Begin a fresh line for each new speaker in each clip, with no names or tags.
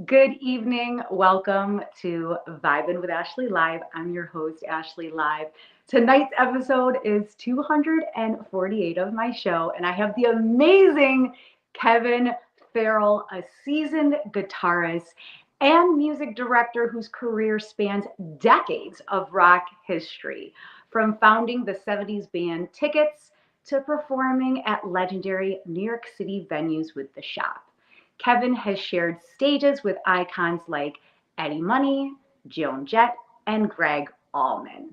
Good evening. Welcome to Vibin with Ashley Live. I'm your host, Ashley Live. Tonight's episode is 248 of my show, and I have the amazing Kevin Farrell, a seasoned guitarist and music director whose career spans decades of rock history, from founding the 70s band Tickets to performing at legendary New York City venues with The Shop. Kevin has shared stages with icons like Eddie Money, Joan Jett, and Greg Allman.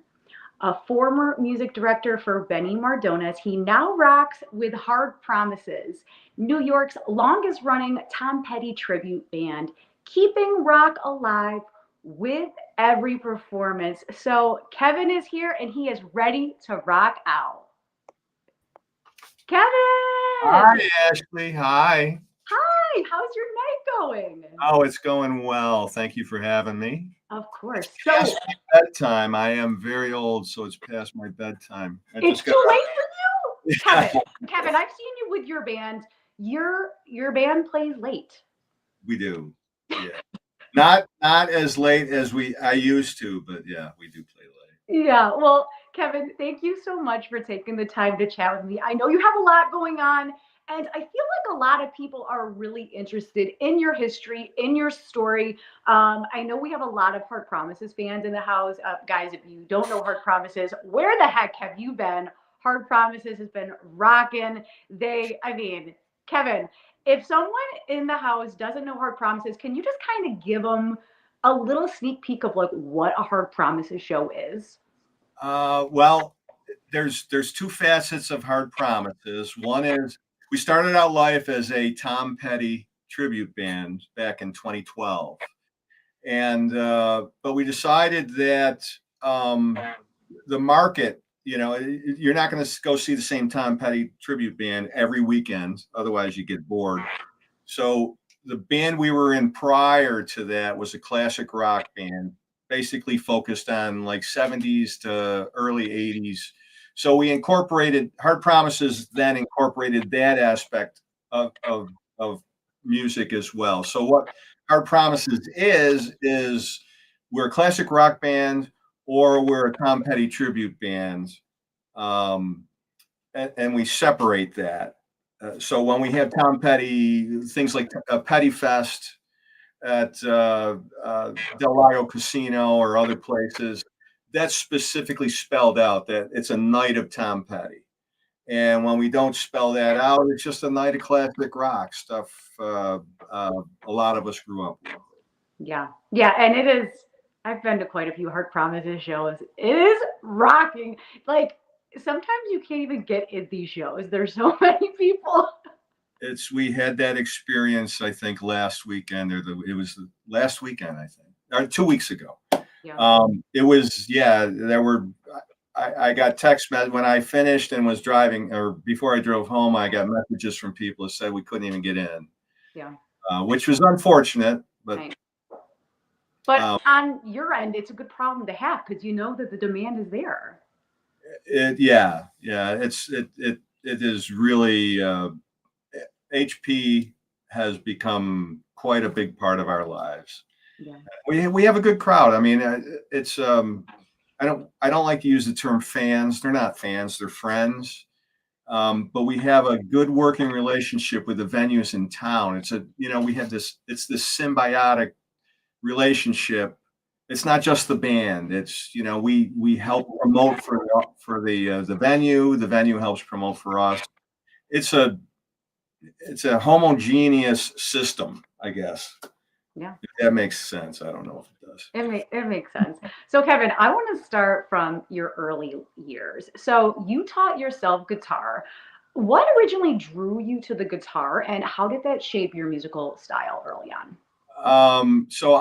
A former music director for Benny Mardones, he now rocks with Hard Promises, New York's longest running Tom Petty tribute band, keeping rock alive with every performance. So Kevin is here and he is ready to rock out.
Hi,
Kevin!
Ashley. Hi.
Hi, how's your night going?
Oh, it's going well. Thank you for having me.
Of course.
Past
So
my bedtime. I am very old, so it's past my bedtime. I
it's
just got
too late for you,
yeah,
Kevin. Kevin, I've seen you with your band. Your band plays late.
we do. Yeah. Not as late as I used to, but yeah, we do play late.
Yeah. Well, Kevin, thank you so much for taking the time to chat with me. I know you have a lot going on, and I feel like a lot of people are really interested in your history, in your story. I know we have a lot of Hard Promises fans in the house. Guys, if you don't know Hard Promises, where the heck have you been? Hard Promises has been rocking. Kevin, if someone in the house doesn't know Hard Promises, can you just kind of give them a little sneak peek of like what a Hard Promises show is?
Well, there's two facets of Hard Promises. One is we started out life as a Tom Petty tribute band back in 2012, and but we decided that the market, you're not going to go see the same Tom Petty tribute band every weekend, otherwise you get bored. So the band we were in prior to that was a classic rock band, basically focused on like 70s to early 80s. So we incorporated Hard Promises, then incorporated that aspect of music as well. So what Hard Promises is we're a classic rock band or we're a Tom Petty tribute band, um, and we separate that. So when we have Tom Petty, things like Petty Fest at Del Lago Casino or other places, that's specifically spelled out that it's a night of Tom Petty. And when we don't spell that out, it's just a night of classic rock stuff. A lot of us grew up with.
Yeah. Yeah. And it is, I've been to quite a few Heart Promises shows. It is rocking. Like, sometimes you can't even get in these shows. There's so many people.
We had that experience, I think, last weekend, it was the last weekend, I think, or 2 weeks ago.
Yeah.
It was, yeah, there were, I got when I finished and was driving, or before I drove home, I got messages from people that said we couldn't even get in,
Yeah.
which was unfortunate, but
Right. But
um,
on your end, it's a good problem to have because you know that the demand is there.
yeah, it is really, HP has become quite a big part of our lives.
Yeah.
We have a good crowd. I mean, it's I don't like to use the term fans. They're not fans. They're friends. But we have a good working relationship with the venues in town. We have it's this symbiotic relationship. It's not just the band. We help promote for the venue. The venue helps promote for us. It's a it's a homogeneous system, I guess.
Yeah.
If that makes sense. I don't know if it does.
It makes sense. So, Kevin, I want to start from your early years. So, you taught yourself guitar. What originally drew you to the guitar, and how did that shape your musical style early on?
So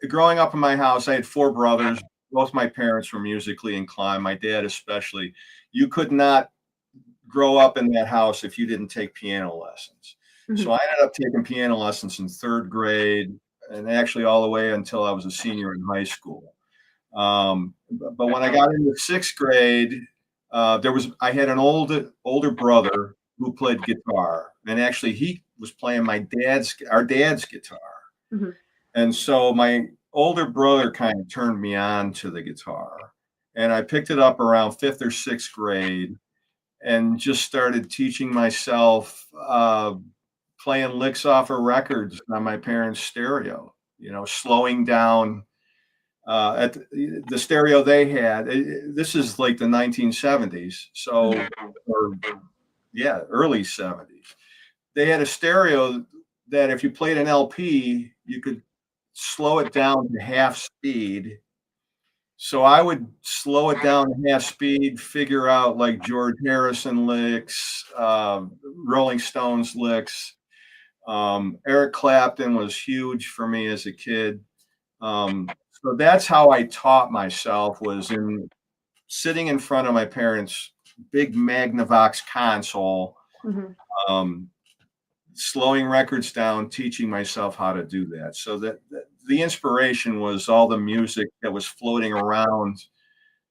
growing up in my house, I had four brothers. Both my parents were musically inclined. My dad, especially. You could not grow up in that house if you didn't take piano lessons. So
Mhm.
I ended up taking piano lessons in third grade, and actually all the way until I was a senior in high school. But when I got into sixth grade, I had an older brother who played guitar, and actually he was playing our dad's guitar.
Hmm.
And so my older brother kind of turned me on to the guitar. And I picked it up around fifth or sixth grade and just started teaching myself playing licks off of records on my parents' stereo, slowing down at the stereo they had. This is like the 1970s. So, or yeah, early 70s. They had a stereo that if you played an LP, you could slow it down to half speed. So I would slow it down to half speed, figure out like George Harrison licks, Rolling Stones licks. Eric Clapton was huge for me as a kid. So that's how I taught myself, was in sitting in front of my parents' big Magnavox console,
Hmm.
um, slowing records down, teaching myself how to do that. So that the inspiration was all the music that was floating around.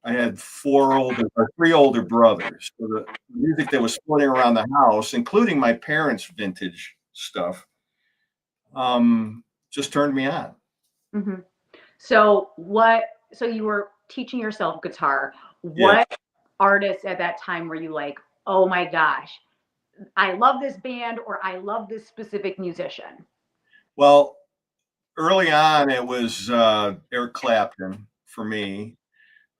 I had three older brothers. So the music that was floating around the house, including my parents' vintage stuff, just turned me on.
Hmm. So what? So you were teaching yourself guitar.
Yeah.
What artists at that time were you like, oh my gosh, I love this band or I love this specific musician?
Well, early on, it was Eric Clapton for me.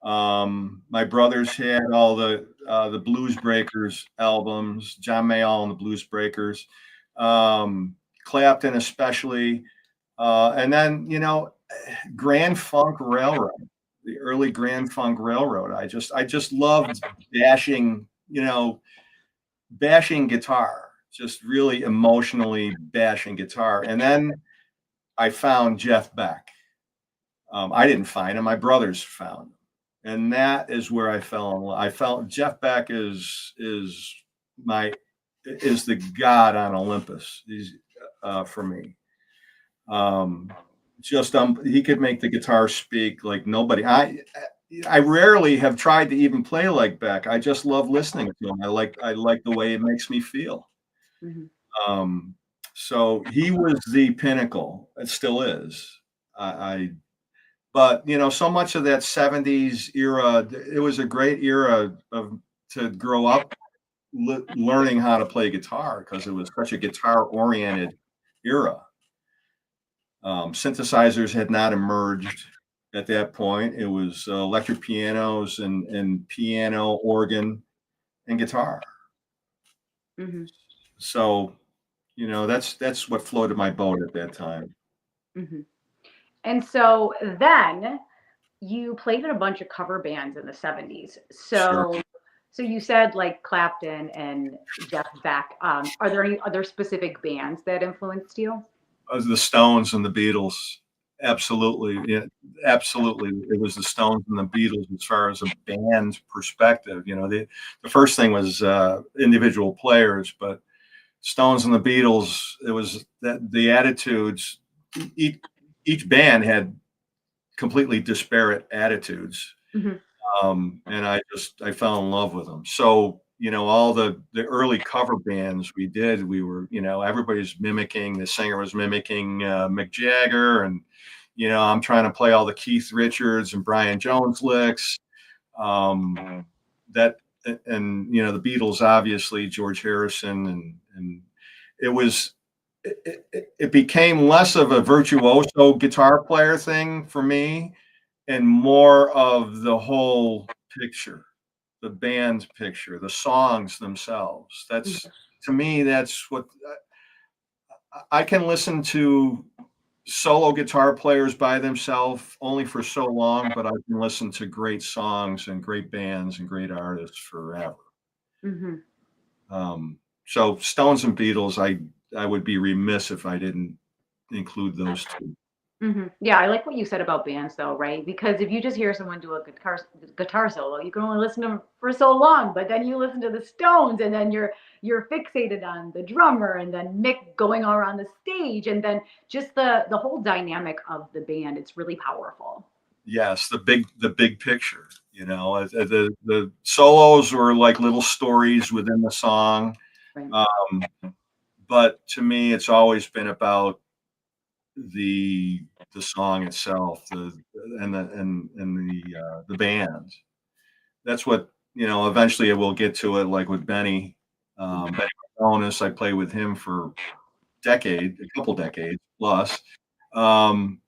My brothers had all the Blues Breakers albums, John Mayall and the Blues Breakers, Clapton especially, and then Grand Funk Railroad, the early Grand Funk Railroad. I just loved bashing, bashing guitar, just really emotionally bashing guitar. And then I found Jeff Beck. I didn't find him; my brothers found him, and that is where I fell in love. I felt Jeff Beck my is the god on Olympus. He's for me. Um, just he could make the guitar speak like nobody. I rarely have tried to even play like Beck. I just love listening to him. I like the way it makes me feel.
Hmm.
Um, so he was the pinnacle. It still is. I But so much of that 70s era, it was a great era of to grow up learning how to play guitar, because it was such a guitar oriented era. Synthesizers had not emerged at that point. It was electric pianos and piano, organ, and guitar.
Hmm.
So that's what floated my boat at that time.
Hmm. And so then you played in a bunch of cover bands in the 70s.
Sure.
So you said like Clapton and Jeff Beck. Are there any other specific bands that influenced you?
The Stones and the Beatles. Absolutely. Yeah, absolutely. It was the Stones and the Beatles as far as a band perspective. The first thing was individual players, but Stones and the Beatles, it was that the attitudes, each, each band had completely disparate attitudes.
Hmm.
And I fell in love with them. So, all the early cover bands we did, we were, everybody's mimicking, the singer was mimicking Mick Jagger, and, I'm trying to play all the Keith Richards and Brian Jones licks. Um, that, and, the Beatles, obviously, George Harrison, and it was, it became less of a virtuoso guitar player thing for me, and more of the whole picture, the band picture, the songs themselves. That's, to me, that's what I can listen to solo guitar players by themselves only for so long, but I can listen to great songs and great bands and great artists forever.
Hmm.
So Stones and Beatles, I would be remiss if I didn't include those two.
Hmm. Yeah, I like what you said about bands, though, right? Because if you just hear someone do a guitar solo, you can only listen to them for so long. But then you listen to the Stones, and then you're fixated on the drummer, and then Mick going around the stage, and then just the whole dynamic of the band. It's really powerful.
Yes, the big picture. The solos were like little stories within the song,
Right.
um, but to me, it's always been about the song itself, the band. That's what, eventually we'll get to it, like with Benny. Benny Jonas, I played with him for a couple decades plus. Um,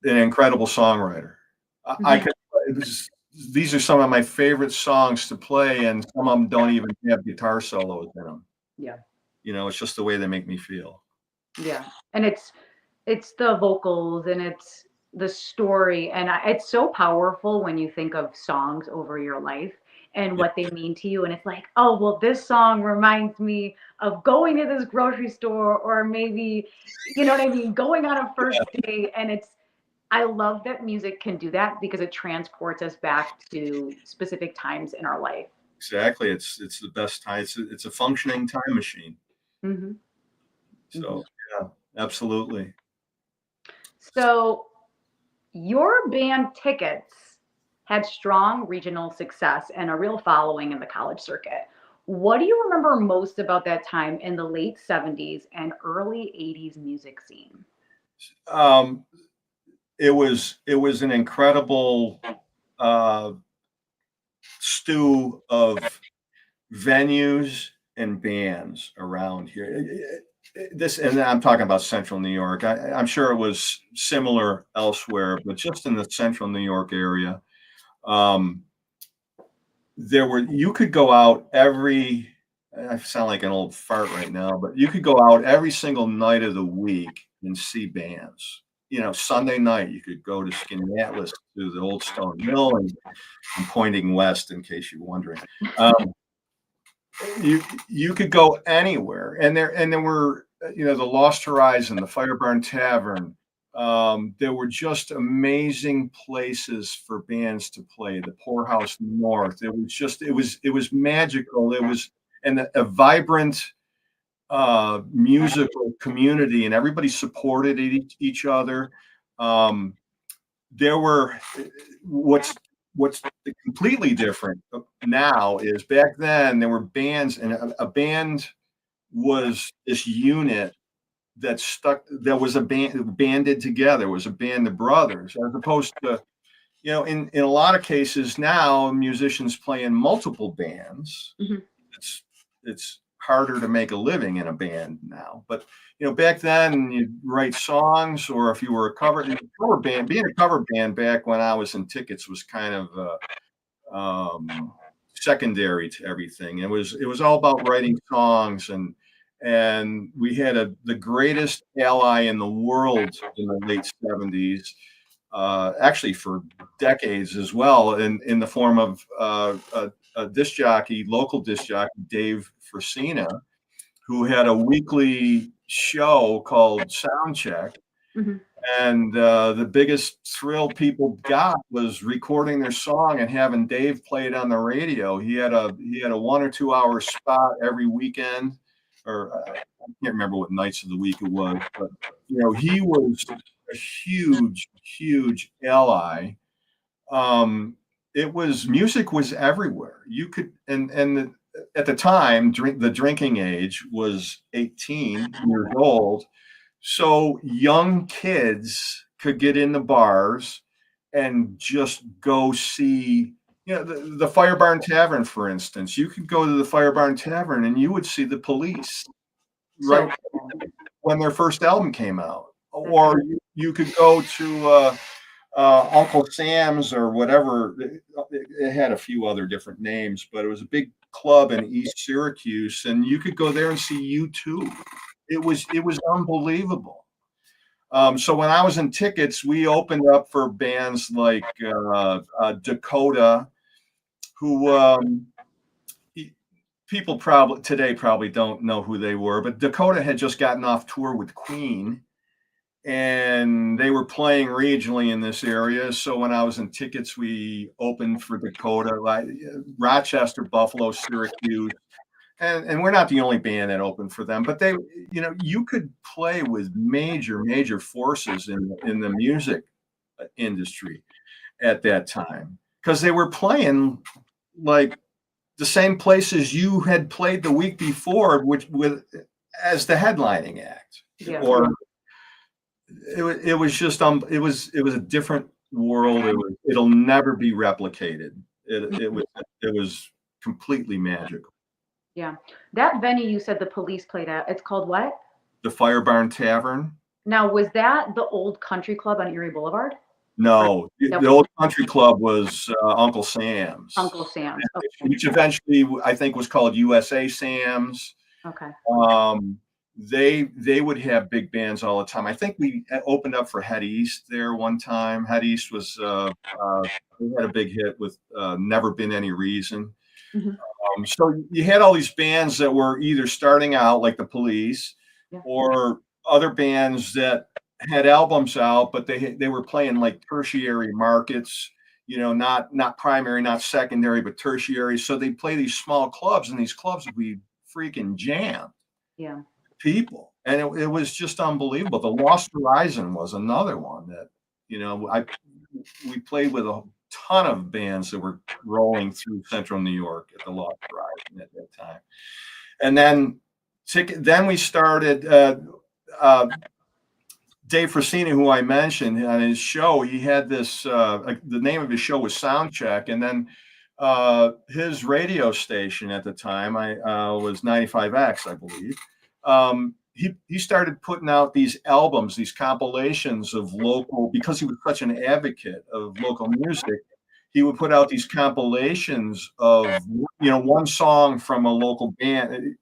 an incredible songwriter. I
Mhm.
could. These are some of my favorite songs to play, and some of them don't even have guitar solos in them.
Yeah.
It's just the way they make me feel.
Yeah. And it's the vocals and it's the story and it's so powerful when you think of songs over your life and
Yeah,
what they mean to you and it's like, "Oh, well this song reminds me of going to this grocery store or maybe you know what I mean, going on a first date." And it's I love that music can do that because it transports us back to specific times in our life.
exactly. It's the best time. It's a functioning time machine.
Mhm.
So
Mhm.
yeah, absolutely.
So your band Tickets had strong regional success and a real following in the college circuit. What do you remember most about that time in the late 70s and early 80s music scene?
Um, it was an incredible uh, stew of venues and bands around here. This, and I'm talking about Central New York. I'm sure it was similar elsewhere, but just in the Central New York area, um, you could go out every. I sound like an old fart right now, but you could go out every single night of the week and see bands. Sunday night you could go to Skinny Atlas to the Old Stone Mill, and I'm pointing west in case you're wondering. Um, you could go anywhere, and there were the Lost Horizon, the Firebarn Tavern. There were just amazing places for bands to play. The Poorhouse North. It was magical. It was a vibrant musical community, and everybody supported each other. Um, there were what's completely different now is back then there were bands, and a band was this unit that was a band banded together, was a band of brothers, as opposed to in a lot of cases now musicians play in multiple bands.
Mhm.
It's harder to make a living in a band now. But back then you'd write songs, or if you were a cover band, being a cover band back when I was in Tickets was kind of secondary to everything. It was all about writing songs, and we had the greatest ally in the world in the late 70s, actually for decades as well, in the form of a disc jockey, local disc jockey, Dave Frasina, who had a weekly show called Soundcheck.
Mhm.
And the biggest thrill people got was recording their song and having Dave play it on the radio. He had a 1 or 2 hour spot every weekend, or I can't remember what nights of the week it was, but he was a huge, huge ally. Um, Music was everywhere. You could at the time, the drinking age was 18 years old, so young kids could get in the bars and just go see, the Fire Barn Tavern, for instance. You could go to the Fire Barn Tavern and you would see the Police right
So cool.
when their first album came out.
That's
Or you could go to Uncle Sam's or whatever. It had a few other different names, but it was a big club in East Syracuse, and you could go there and see U2. It was unbelievable. So when I was in Tickets, we opened up for bands like Dakota, who people probably don't know who they were, but Dakota had just gotten off tour with Queen, and they were playing regionally in this area. So when I was in Tickets, we opened for Dakota, like Rochester, Buffalo, Syracuse. And we're not the only band that opened for them, but you could play with major forces in the music industry at that time, because they were playing like the same places you had played the week before, which with as the headlining act,
yeah.
or it was just it was a different world. It'll never be replicated. It was completely magical.
Yeah. That venue you said the police played at, it's called what?
The Fire Barn Tavern.
Now, was that the old country club on Erie Boulevard? Or
No,
that
the
was
old country club was Uncle Sam's,
Uncle Sam's? Okay.
which eventually I think was called USA Sam's.
Okay.
Um, they would have big bands all the time. I think we opened up for Head East there one time. Head East was they had a big hit with Never Been Any Reason.
Hmm.
So you had all these bands that were either starting out like the Police,
Yeah.
or other bands that had albums out, but they were playing like tertiary markets. Not primary, not secondary, but tertiary. So they play these small clubs, and these clubs would be freaking jammed
Yeah.
people, and it was just unbelievable. The Lost Horizon was another one that I we played with a ton of bands that were rolling through Central New York at the Lost Horizon at that time, and then we started. Dave Frassini, who I mentioned on his show, he had this. The name of his show was Soundcheck, and then his radio station at the time, I was 95X, I believe. He started putting out these albums, these compilations of local, because he was such an advocate of local music. He would put out these compilations of one song from a local band.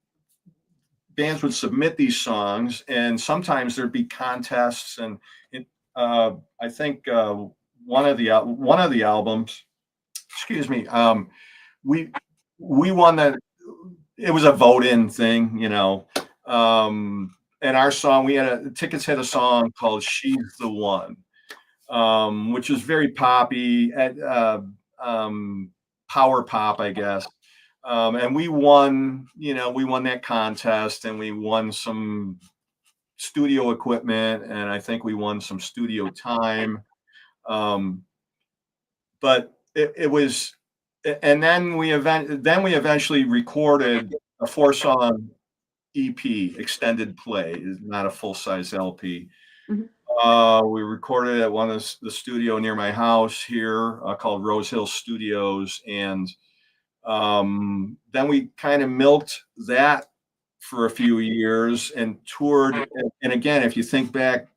Bands would submit these songs, and sometimes there'd be contests. And I think one of the albums, excuse me, we we won that. It was a vote-in thing. And our song, Tickets had a song called "She's the One," which was very poppy, power pop, I guess. And we won that contest, and we won some studio equipment, and I think we won some studio time. Um, but it was, and then we eventually recorded a 4-song EP, extended play, is not a full size LP.
Hmm.
We recorded at one of the studio near my house here, called Rose Hill Studios, and then we kind of milked that for a few years and toured. And again, if you think back,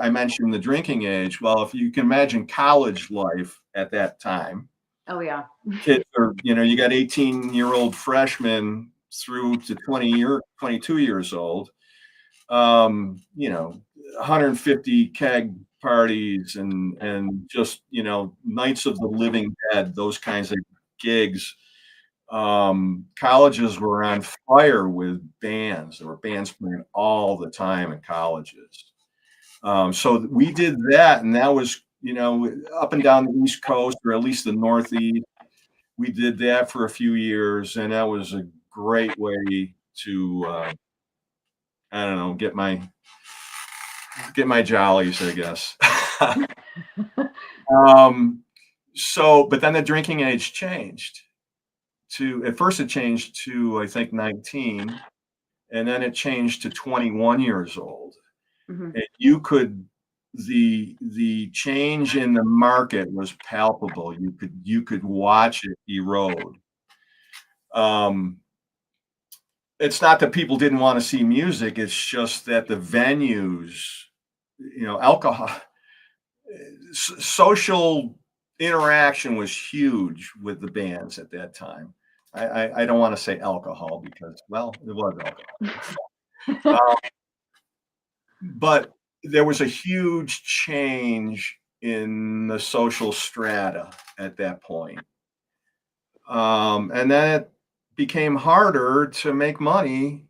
I mentioned the drinking age. Well, if you can imagine college life at that time,
Oh yeah.
kids are, you got 18-year-old freshmen through to 22 years old, 150 keg parties and just, Nights of the Living Dead, those kinds of gigs. Colleges were on fire with bands. There were bands playing all the time in colleges. So we did that, and that was, up and down the East Coast, or at least the Northeast. We did that for a few years, and that was a great way to, I don't know, get my jollies, I guess. But then the drinking age changed. At first it changed to, I think, 19, and then it changed to 21 years old.
Hmm.
And the change in the market was palpable. You could watch it erode. Um, it's not that people didn't want to see music. It's just that the venues, alcohol, social interaction was huge with the bands at that time. I don't want to say alcohol because, well, it was alcohol. But there was a huge change in the social strata at that point. And then it became harder to make money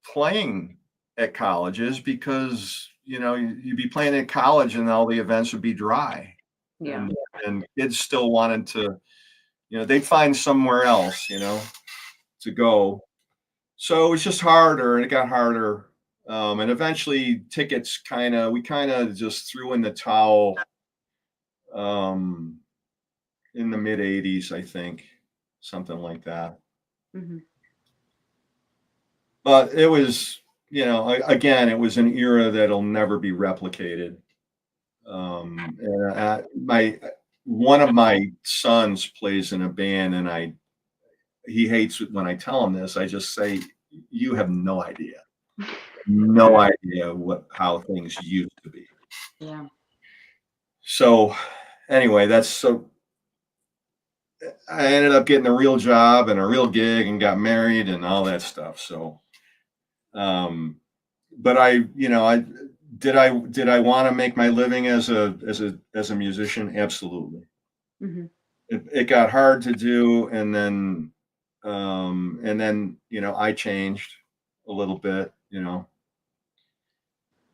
playing at colleges because, you'd be playing at college and all the events would be dry.
Yeah.
And kids still wanted to, they'd find somewhere else, to go. So it was just harder, and it got harder. And eventually we kind of just threw in the towel um, in the mid 80s, I think, something like that.
Hmm.
But it was again, it was an era that'll never be replicated. And my one of my sons plays in a band, and he hates it when I tell him this. I just say, "You have no idea how things used to be."
Yeah.
So anyway, that's so. I ended up getting a real job and a real gig and got married and all that stuff. So, um, but I want to make my living as a musician? Absolutely.
Hmm.
It got hard to do, and then I changed a little bit.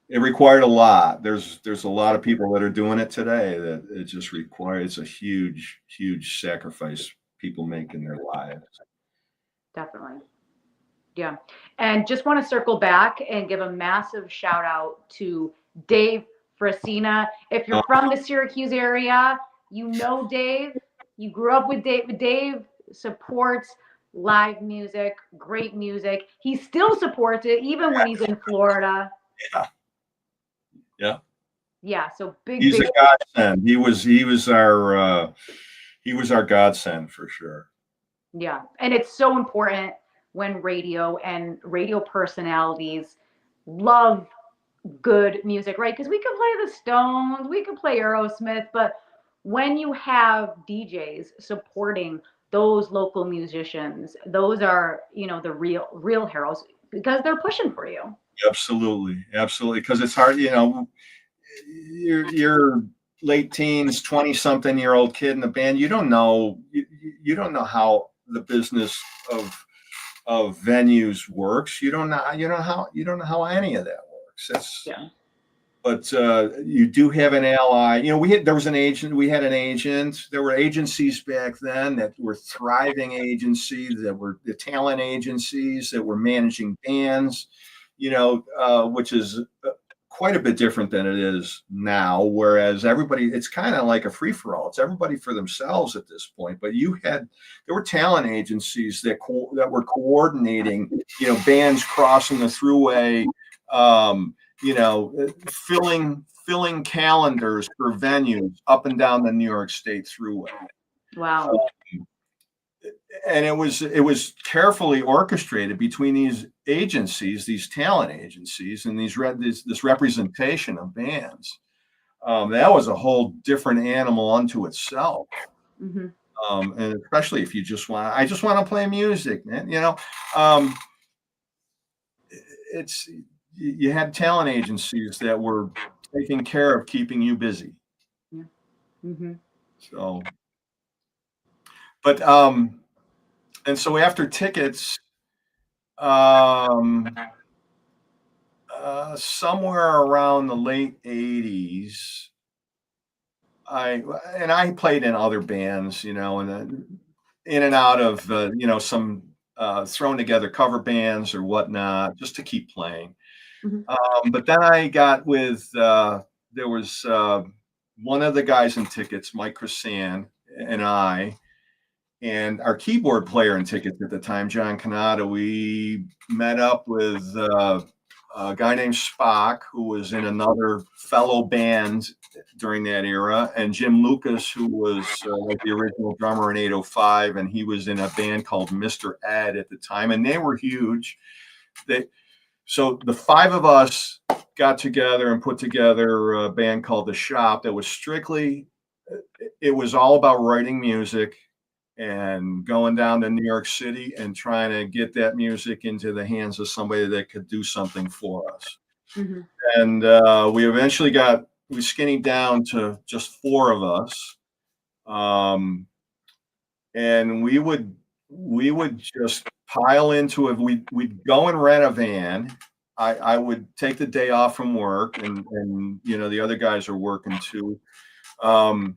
It required a lot. There's a lot of people that are doing it today that it just requires a huge sacrifice people make in their lives.
Definitely. Yeah. And just want to circle back and give a massive shout out to Dave Frasina. If you're from the Syracuse area, you know Dave. You grew up with Dave. Dave supports live music, great music. He still supports it even when he's in Florida.
Yeah, yeah.
Yeah, so big,
He's
big.
a godsend. He was our godsend for sure.
Yeah. And it's so important when radio and radio personalities love good music, right? Because we could play the Stones, we could play Aerosmith, but when you have DJs supporting those local musicians, those are, the real heroes because they're pushing for you.
Absolutely, absolutely. Because it's hard, you're late teens, 20-something-year-old kid in the band. You don't know how the business of venues works. You don't know how any of that works.
Yeah.
But you do have an ally. We had an agent. There were agencies back then that were thriving agencies, that were the talent agencies that were managing bands, which is quite a bit different than it is now. Whereas it's kind of like a free for all. It's everybody for themselves at this point. But there were talent agencies that were coordinating, bands crossing the thruway, you know, filling calendars for venues up and down the New York State Thruway.
Wow.
And it was carefully orchestrated between these agencies, these talent agencies, and this representation of bands. That was a whole different animal unto itself.
Hmm.
And especially if I just want to play music, man. It's you had talent agencies that were taking care of keeping you busy.
Yeah. Hmm.
So, but and so after Tickets, um, somewhere around the late '80s, I played in other bands, and then in and out of some thrown together cover bands or whatnot, just to keep playing.
Hmm.
But then I got with there was one of the guys in Tickets, Mike Chrisan, and and our keyboard player in Tickets at the time, John Canada. We met up with a guy named Spock, who was in another fellow band during that era, and Jim Lucas, who was like the original drummer in 805, and he was in a band called Mr. Ed at the time, and they were huge. So the five of us got together and put together a band called The Shop that was it was all about writing music and going down to New York City and trying to get that music into the hands of somebody that could do something for us.
Hmm.
And we skinnied down to just four of us. Um, and we would just pile into it. We'd go and rent a van. I would take the day off from work, and the other guys are working too. Um,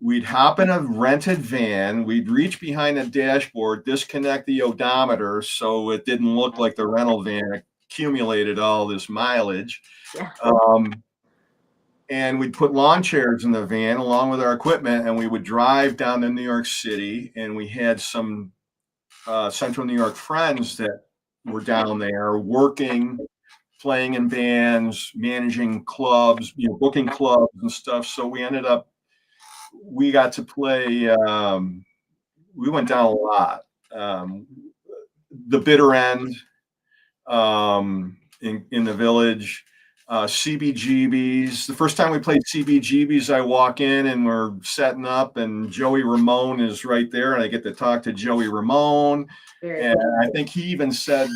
we'd hop in a rented van. We'd reach behind the dashboard, disconnect the odometer so it didn't look like the rental van accumulated all this mileage.
Yeah.
And we'd put lawn chairs in the van along with our equipment, and we would drive down to New York City. And we had some Central New York friends that were down there working playing in bands, managing clubs, booking clubs and stuff. So we got to play. We went down a lot. Um, the Bitter End in the Village, CBGBs. The first time we played CBGBs, I walk in and we're setting up, and Joey Ramone is right there, and I get to talk to Joey Ramone. And I think he even said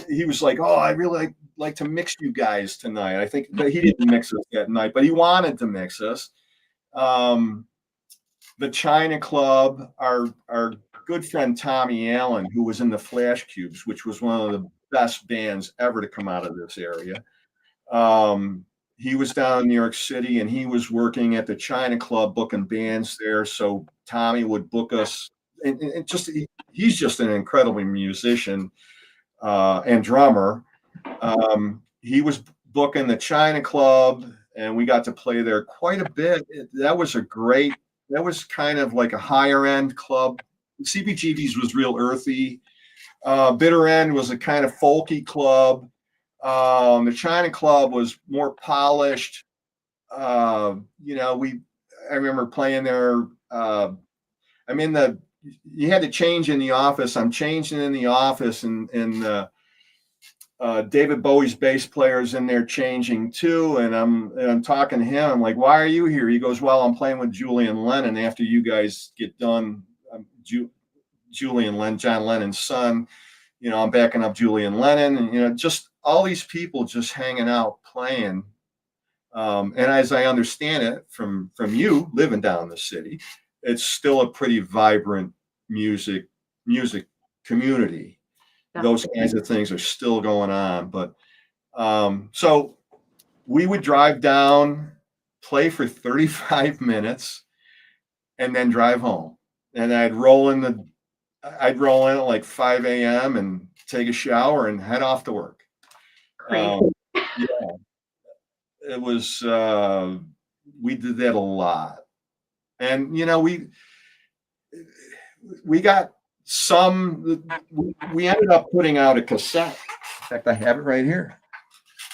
he was like, "Oh, I really like to mix you guys tonight." I think that he didn't mix us that night, but he wanted to mix us. The China Club, our good friend Tommy Allen, who was in the Flash Cubes, which was one of the best bands ever to come out of this area. He was down in New York City, and he was working at the China Club booking bands there. So Tommy would book us, and he's just an incredible musician and drummer. He was booking the China Club, and we got to play there quite a bit. That was kind of like a higher end club. CBGB's was real earthy. Bitter End was a kind of folky club. The China Club was more polished. I remember playing there. You had to change in the office. I'm changing in the office, and David Bowie's bass player's in there changing too. And I'm talking to him. I'm like, "Why are you here?" He goes, "Well, I'm playing with Julian Lennon after you guys get done." Julian Lennon, John Lennon's son. I'm backing up Julian Lennon, and just all these people just hanging out playing. And as I understand it from you living down in the city, it's still a pretty vibrant music community. Those kinds of things are still going on. But so we would drive down, play for 35 minutes, and then drive home. And I'd roll in at like 5 a.m. and take a shower and head off to work. Yeah, it was, we did that a lot. And, we got we ended up putting out a cassette. In fact, I have it right here.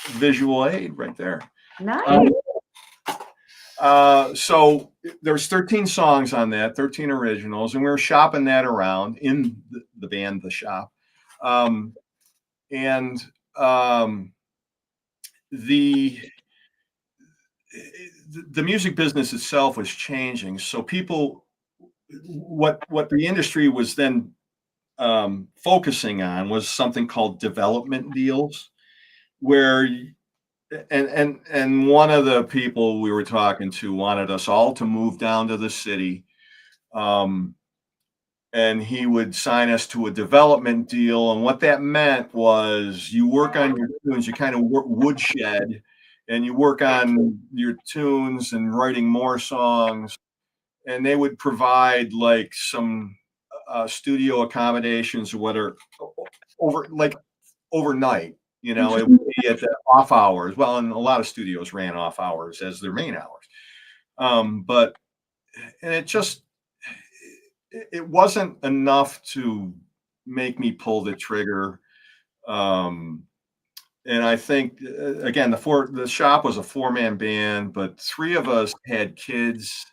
Visual aid right there.
Nice.
So there's 13 songs on that, 13 originals, and we were shopping that around in the band, The Shop. The music business itself was changing. So what the industry was then focusing on was something called development deals, where and one of the people we were talking to wanted us all to move down to the city, and he would sign us to a development deal. And what that meant was you work on your tunes, you kind of woodshed, and you work on your tunes and writing more songs. And they would provide like some studio accommodations or whatever overnight. It would be at the off hours. Well, and a lot of studios ran off hours as their main hours. But it wasn't enough to make me pull the trigger. And I think, again, the Shop was a 4-man band, but 3 of us had kids.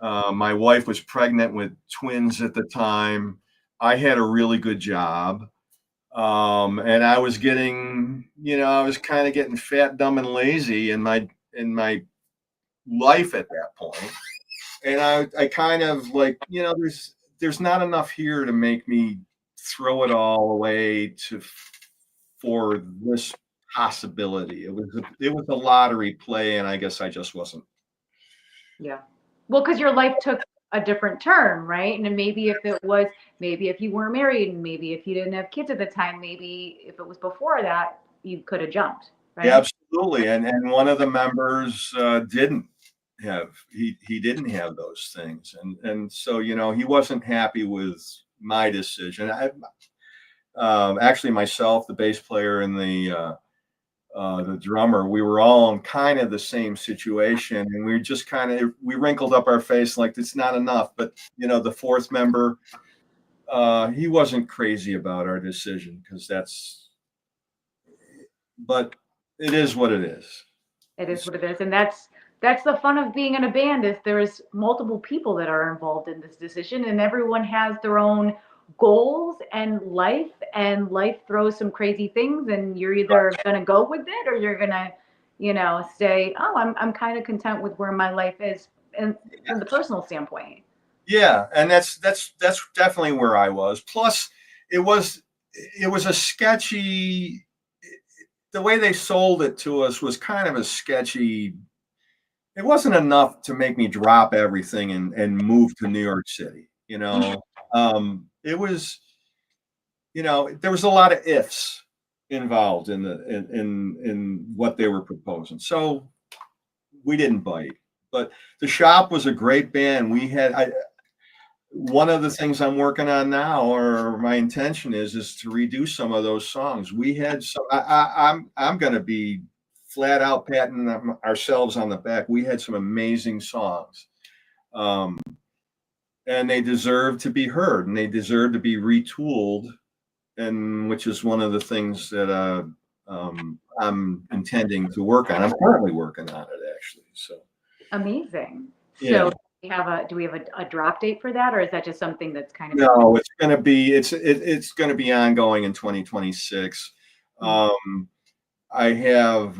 My wife was pregnant with twins at the time. I had a really good job. And I was I was kind of getting fat, dumb, and lazy in my life at that point. And I kind of like, there's not enough here to make me throw it all away for this possibility. It was a lottery play, and I guess I just wasn't.
Yeah. Well, because your life took a different turn, right? And maybe if you weren't married, and maybe if you didn't have kids at the time, maybe if it was before that, you could have jumped, right?
Yeah, absolutely. And one of the members didn't have those things. And so, he wasn't happy with my decision. Actually myself, the bass player, and the drummer, we were all in kind of the same situation, and we just we wrinkled up our face like it's not enough. But the 4th member, he wasn't crazy about our decision, because but it is what it is.
It is
It's,
what it is, and that's the fun of being in a band is there's multiple people that are involved in this decision, and everyone has their own goals and life throws some crazy things, and you're either gonna go with it or you're gonna, say, oh, I'm kind of content with where my life is, and from the personal standpoint.
yeah, and that's definitely where I was. Plus, it was it was a sketchy. The way they sold it to us was kind of a sketchy. It wasn't enough to make me drop everything and move to New York City. It was, there was a lot of ifs involved in in what they were proposing. So we didn't bite. But the Shop was a great band. One of the things I'm working on now, or my intention is to redo some of those songs. We had some. I'm going to be flat out patting ourselves on the back. We had some amazing songs, um, and they deserve to be heard, and they deserve to be retooled, and which is one of the things that I'm intending to work on. I'm currently working on it actually. So
Amazing.
yeah.
So do we have a drop date for that, or is that just something that's kind of
No, it's going to be ongoing in 2026.
Mhm.
Um, I have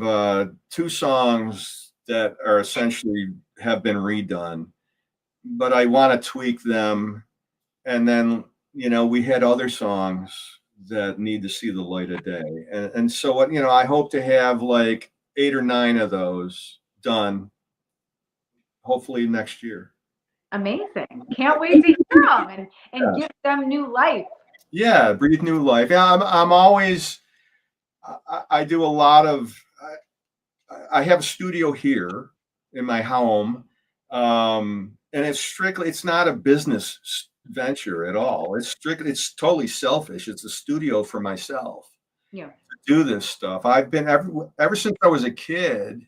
two songs that are essentially have been redone, but I want to tweak them. And then, we had other songs that need to see the light of day. And so what, I hope to have like 8 or 9 of those done, hopefully next year.
Amazing? Can't wait to hear them and
Yeah.
give them new life.
Yeah, breathe new life. Yeah, I'm always I do a lot of I have a studio here in my home, and it's not a business venture at all. It's totally selfish. It's a studio for myself
Yeah.
to do this stuff. I've been ever since I was a kid.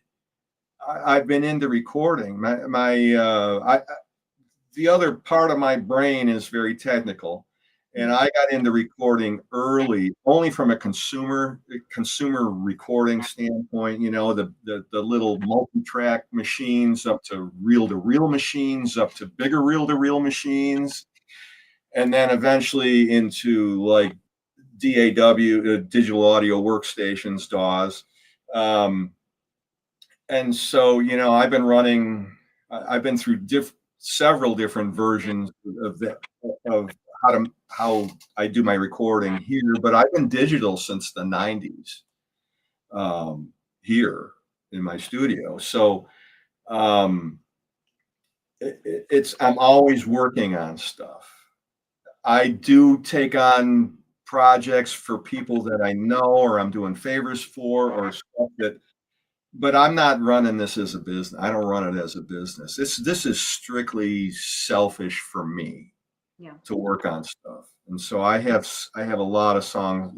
I've been into recording. The other part of my brain is very technical, and I got into recording early, only from a consumer recording standpoint. The little multi-track machines up to reel-to-reel machines, up to bigger reel-to-reel machines, and then eventually into like DAW, digital audio workstations, DAWs. Um, and so, I've been through several different versions of that, of how I do my recording here, but I've been digital since the 90s, here in my studio. So, um, I'm always working on stuff. I do take on projects for people that I know or I'm doing favors for, or stuff but I'm not running this as a business. I don't run it as a business. This is strictly selfish for me
Yeah.
to work on stuff. And so I have a lot of song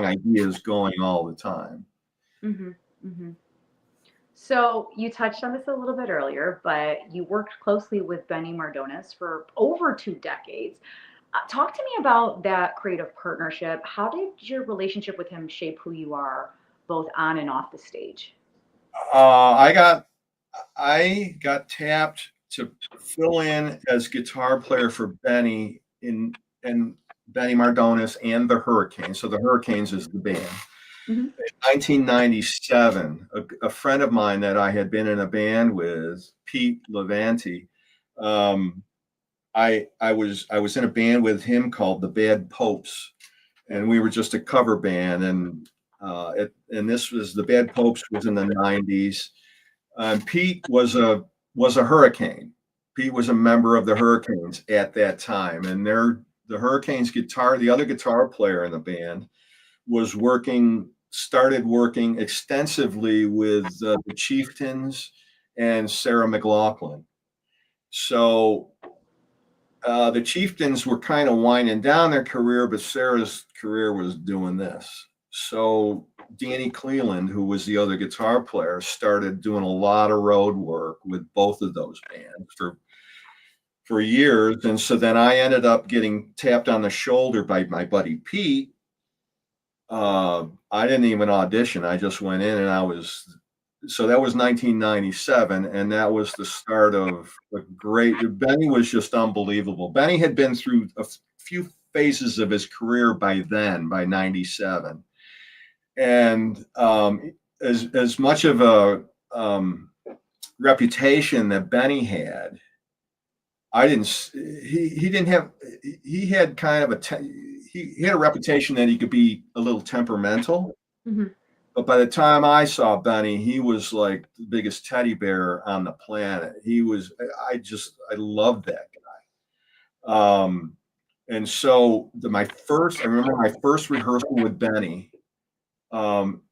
ideas going all the time.
hmm hmm So you touched on this a little bit earlier, but you worked closely with Benny Mardones for over 2 decades. Talk to me about that creative partnership. How did your relationship with him shape who you are, both on and off the stage?
Uh, I got I got tapped to fill in as guitar player for Benny in and Benny Mardones and the Hurricanes. So the Hurricanes is the band.
Hmm
1997, a friend of mine that I had been in a band with, Pete Levanti, um, I was in a band with him called the Bad Popes, and we were just a cover band, and this was the Bad Popes was in the 90s. Pete was a Hurricane. Pete was a member of the Hurricanes at that time, and the Hurricanes the other guitar player in the band started working extensively with the Chieftains and Sarah McLaughlin. So the Chieftains were kind of winding down their career, but Sarah's career was doing this. So Danny Cleland, who was the other guitar player, started doing a lot of road work with both of those bands for years. And so then I ended up getting tapped on the shoulder by my buddy Pete, I didn't even audition. I just went in and so that was 1997, and that was the start of a great. Benny was just unbelievable. Benny had been through a few phases of his career by then, by 97. And as much of a reputation that Benny had, I didn't. He didn't have. He had kind of he had a reputation that he could be a little temperamental.
Hmm.
But by the time I saw Benny, he was like the biggest teddy bear on the planet. He was. I loved that guy. And so I remember my first rehearsal with Benny. Um,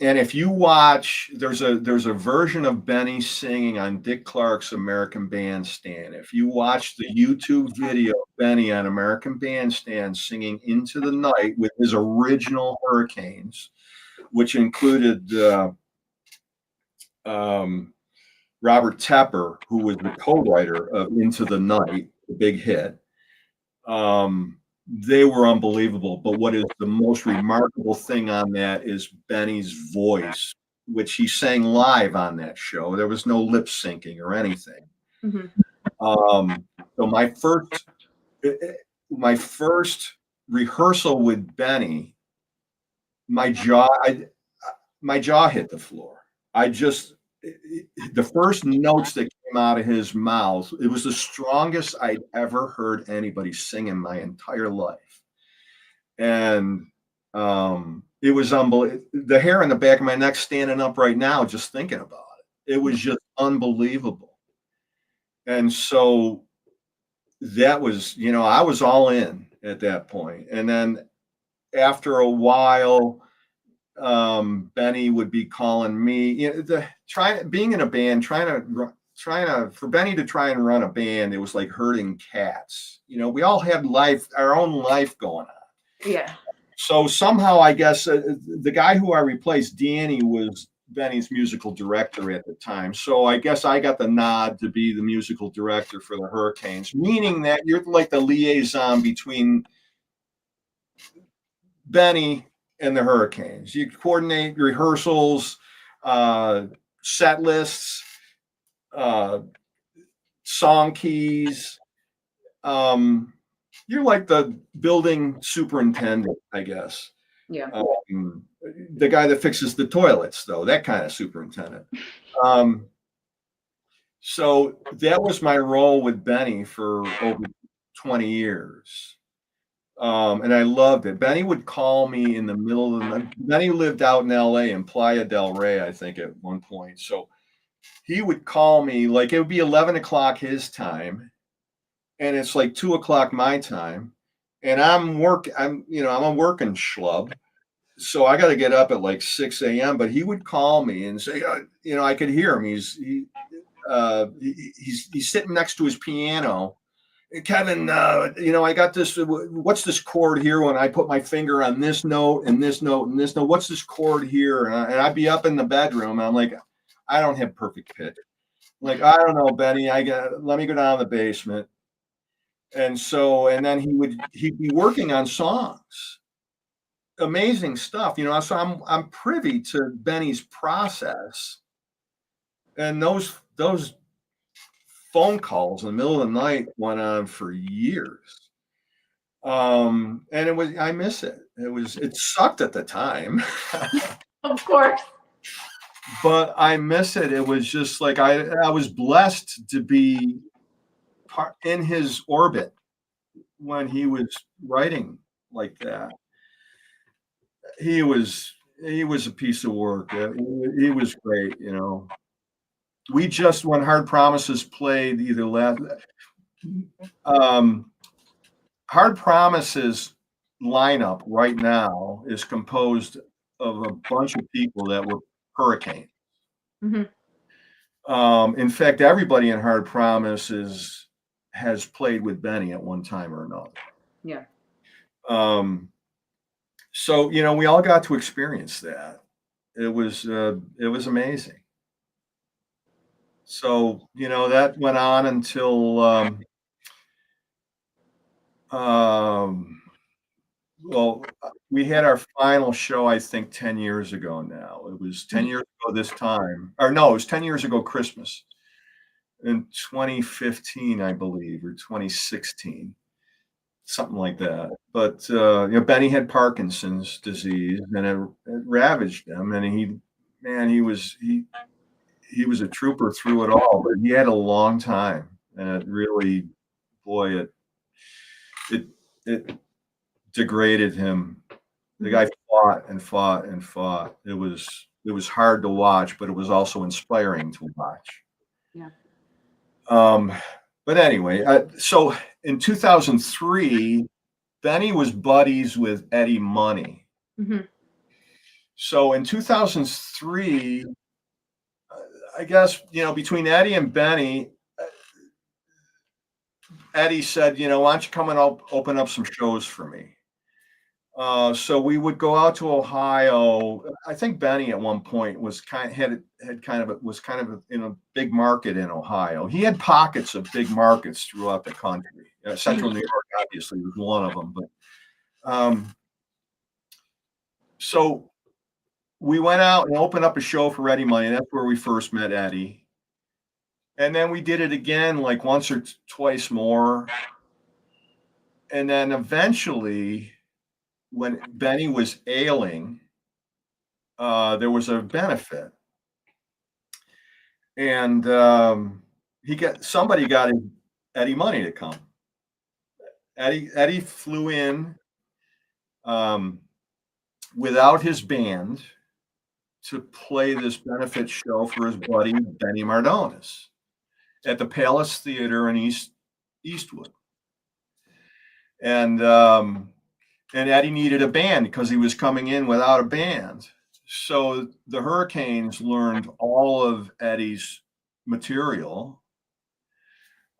and if you watch, there's a version of Benny singing on Dick Clark's American Bandstand. If you watch the YouTube video of Benny on American Bandstand singing Into the Night with his original Hurricanes, which included um, Robert Tepper, who was the co-writer of Into the Night, the big hit. They were unbelievable. But what is the most remarkable thing on that is Benny's voice, which he sang live on that show. There was no lip syncing or anything.
Hmm.
So my first rehearsal with Benny, my jaw, my jaw hit the floor. The first notes that came out of his mouth, it was the strongest I'd ever heard anybody sing in my entire life. And it was unbelievable. The hair on the back of my neck standing up right now, just thinking about it. It was just unbelievable. And so that was, I was all in at that point. And then after a while, Benny would be calling me. Being in a band, for Benny to try and run a band, it was like herding cats. We all had our own life going on.
Yeah.
So somehow, I guess the guy who I replaced, Danny, was Benny's musical director at the time. So I guess I got the nod to be the musical director for the Hurricanes, meaning that you're like the liaison between Benny and the Hurricanes. You coordinate rehearsals, set lists, song keys. You're like the building superintendent, I guess.
Yeah.
The guy that fixes the toilets, though, that kind of superintendent. So that was my role with Benny for over 20 years. And I loved it. Benny would call me in the middle of the night. Benny lived out in LA in Playa del Rey, I think, at one point. So he would call me, like it would be 11 o'clock his time, and it's like 2 o'clock my time. And I'm a working schlub. So I got to get up at like 6 a.m. But he would call me and say, I could hear him. He's sitting next to his piano. Kevin, I got this. What's this chord here? When I put my finger on this note and this note and this note, what's this chord here? And I'd be up in the bedroom. And I'm like, I don't have perfect pitch. I'm like, I don't know, Benny. Let me go down to the basement. And then he'd be working on songs, amazing stuff. So I'm privy to Benny's process, and those phone calls in the middle of the night went on for years. And I miss it. It sucked at the time.
Of course.
But I miss it. It was just like I was blessed to be in his orbit when he was writing like that. He was a piece of work. He was great, We just, when Hard Promises played either last, Hard Promises lineup right now is composed of a bunch of people that were Hurricanes.
Mm-hmm.
In fact, everybody in Hard Promises has played with Benny at one time or another.
Yeah.
So we all got to experience that. It was amazing. So that went on until well, we had our final show, I think, 10 years ago now. It was 10 years ago this time. Or no, it was 10 years ago Christmas in 2015, I believe, or 2016, something like that. But Benny had Parkinson's disease, and it ravaged him. And man, he was a trooper through it all. But he had a long time, and it really, boy, it it degraded him. The guy fought and fought and fought. It was hard to watch, but it was also inspiring to watch.
Yeah.
Um, but anyway, so in 2003, Benny was buddies with Eddie Money.
Mm-hmm.
So in 2003, I guess, between Eddie and Benny, Eddie said, why don't you come and open up some shows for me? So we would go out to Ohio. I think Benny at one point was was kind of in a big market in Ohio. He had pockets of big markets throughout the country. Central New York obviously was one of them. But so we went out and opened up a show for Eddie Money. That's where we first met Eddie. And then we did it again, like once or twice more. And then eventually, when Benny was ailing, there was a benefit, and somebody got Eddie Money to come. Eddie flew in without his band to play this benefit show for his buddy Benny Mardones at the Palace Theater in Eastwood, and Eddie needed a band because he was coming in without a band. So the Hurricanes learned all of Eddie's material.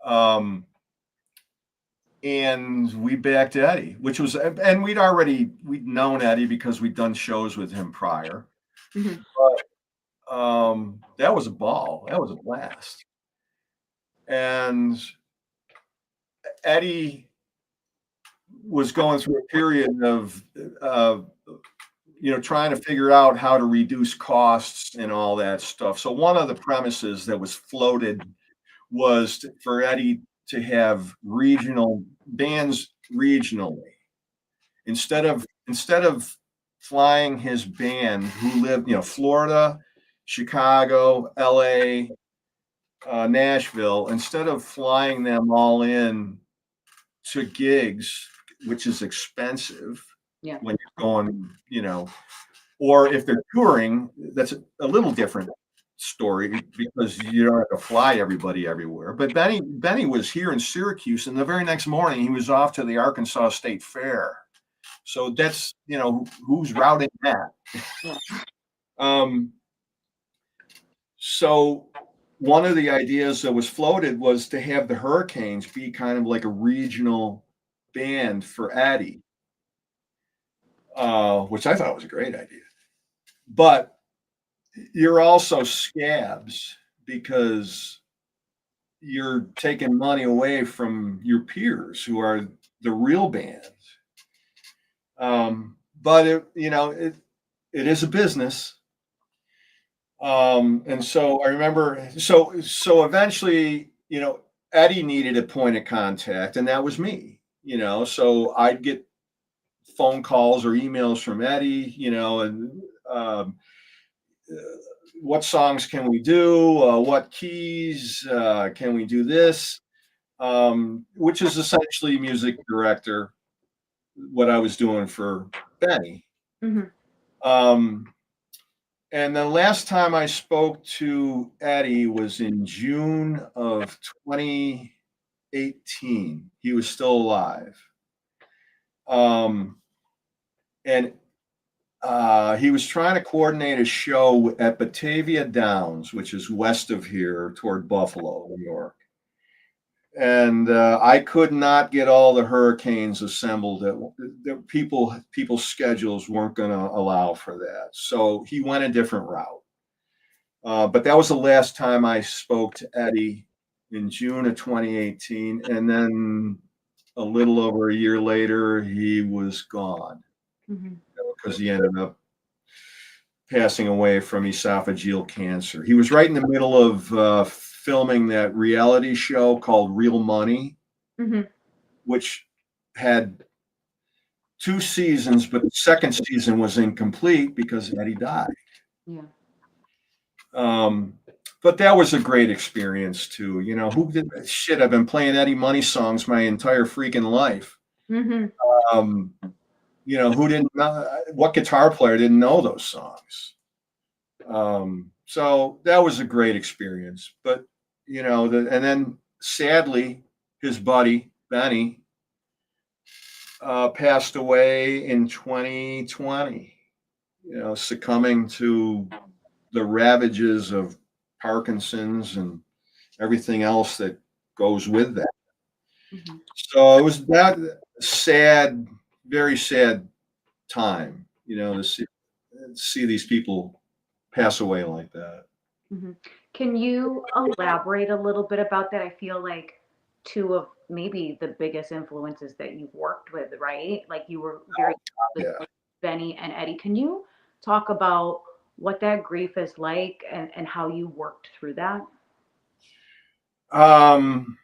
And we backed Eddie, and we'd known Eddie because we'd done shows with him prior.
Mm-hmm.
But that was a ball. That was a blast. And Eddie was going through a period of trying to figure out how to reduce costs and all that stuff. So one of the premises that was floated was for Eddie to have regional bands regionally. Instead of flying his band who lived, Florida, Chicago, LA, Nashville, instead of flying them all in to gigs, which is expensive when you're going, or if they're touring, that's a little different story because you don't have to fly everybody everywhere. But Benny was here in Syracuse, and the very next morning he was off to the Arkansas State Fair. So that's, who's routing that. So one of the ideas that was floated was to have the Hurricanes be kind of like a regional band for Eddie, which I thought was a great idea. But you're also scabs because you're taking money away from your peers who are the real bands. But it is a business. And so I remember, so eventually, Eddie needed a point of contact, and that was me, so I'd get phone calls or emails from Eddie, and what songs can we do? What keys can we do this? Which is essentially music director, what I was doing for Benny. Mm-hmm. And the last time I spoke to Eddie was in June of 2018. He was still alive. And he was trying to coordinate a show at Batavia Downs, which is west of here toward Buffalo, New York. And I could not get all the Hurricanes assembled. People's schedules weren't going to allow for that. So he went a different route. But that was the last time I spoke to Eddie in June of 2018. And then a little over a year later, he was gone
Mhm.
because he ended up passing away from esophageal cancer. He was right in the middle of filming that reality show called Real Money,
Mhm.
which had 2 seasons, but the second season was incomplete because Eddie died.
Yeah.
Um, but that was a great experience too. Who did shit? I've been playing Eddie Money songs my entire freaking life.
Mhm.
Um, who didn't know, what guitar player didn't know those songs? So that was a great experience. But and then sadly, his buddy Benny passed away in 2020. Succumbing to the ravages of Parkinson's and everything else that goes with that.
Mhm.
So it was that sad, very sad time, to see these people pass away like that.
Mhm. Can you elaborate a little bit about that? I feel like two of maybe the biggest influences that you've worked with, right? Like you were very close
Yeah.
with Benny and Eddie. Can you talk about what that grief is like and how you worked through that?
Um,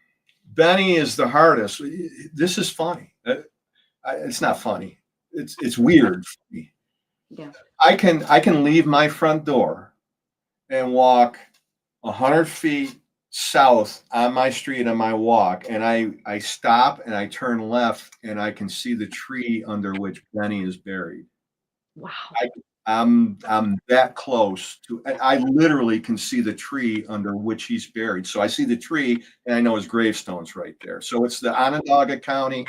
Benny is the hardest. This is funny. It's not funny. It's weird for me.
Yeah.
I can leave my front door and walk 100 feet south on my street on my walk, and I stop and I turn left, and I can see the tree under which Benny is buried.
Wow.
I, I'm that close to. I literally can see the tree under which he's buried. So I see the tree, and I know his gravestone's right there. So it's the Onondaga County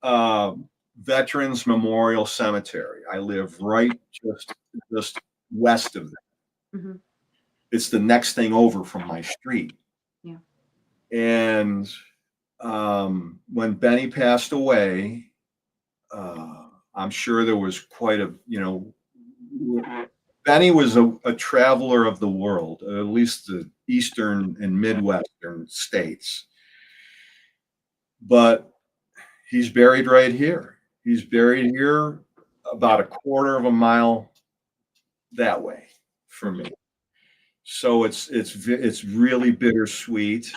uh, Veterans Memorial Cemetery. I live right just west of that.
Hmm.
It's the next thing over from my street.
Yeah.
And when Benny passed away, I'm sure there was quite a, Benny was a traveler of the world, at least the Eastern and Midwestern states. But he's buried right here. He's buried here about a quarter of a mile that way for me. So it's really bittersweet.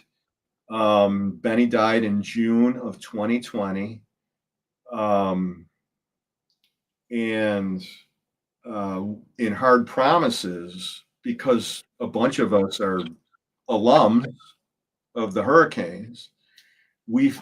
Benny died in June of 2020. Um, and in Hard Promises, because a bunch of us are alums of the Hurricanes, we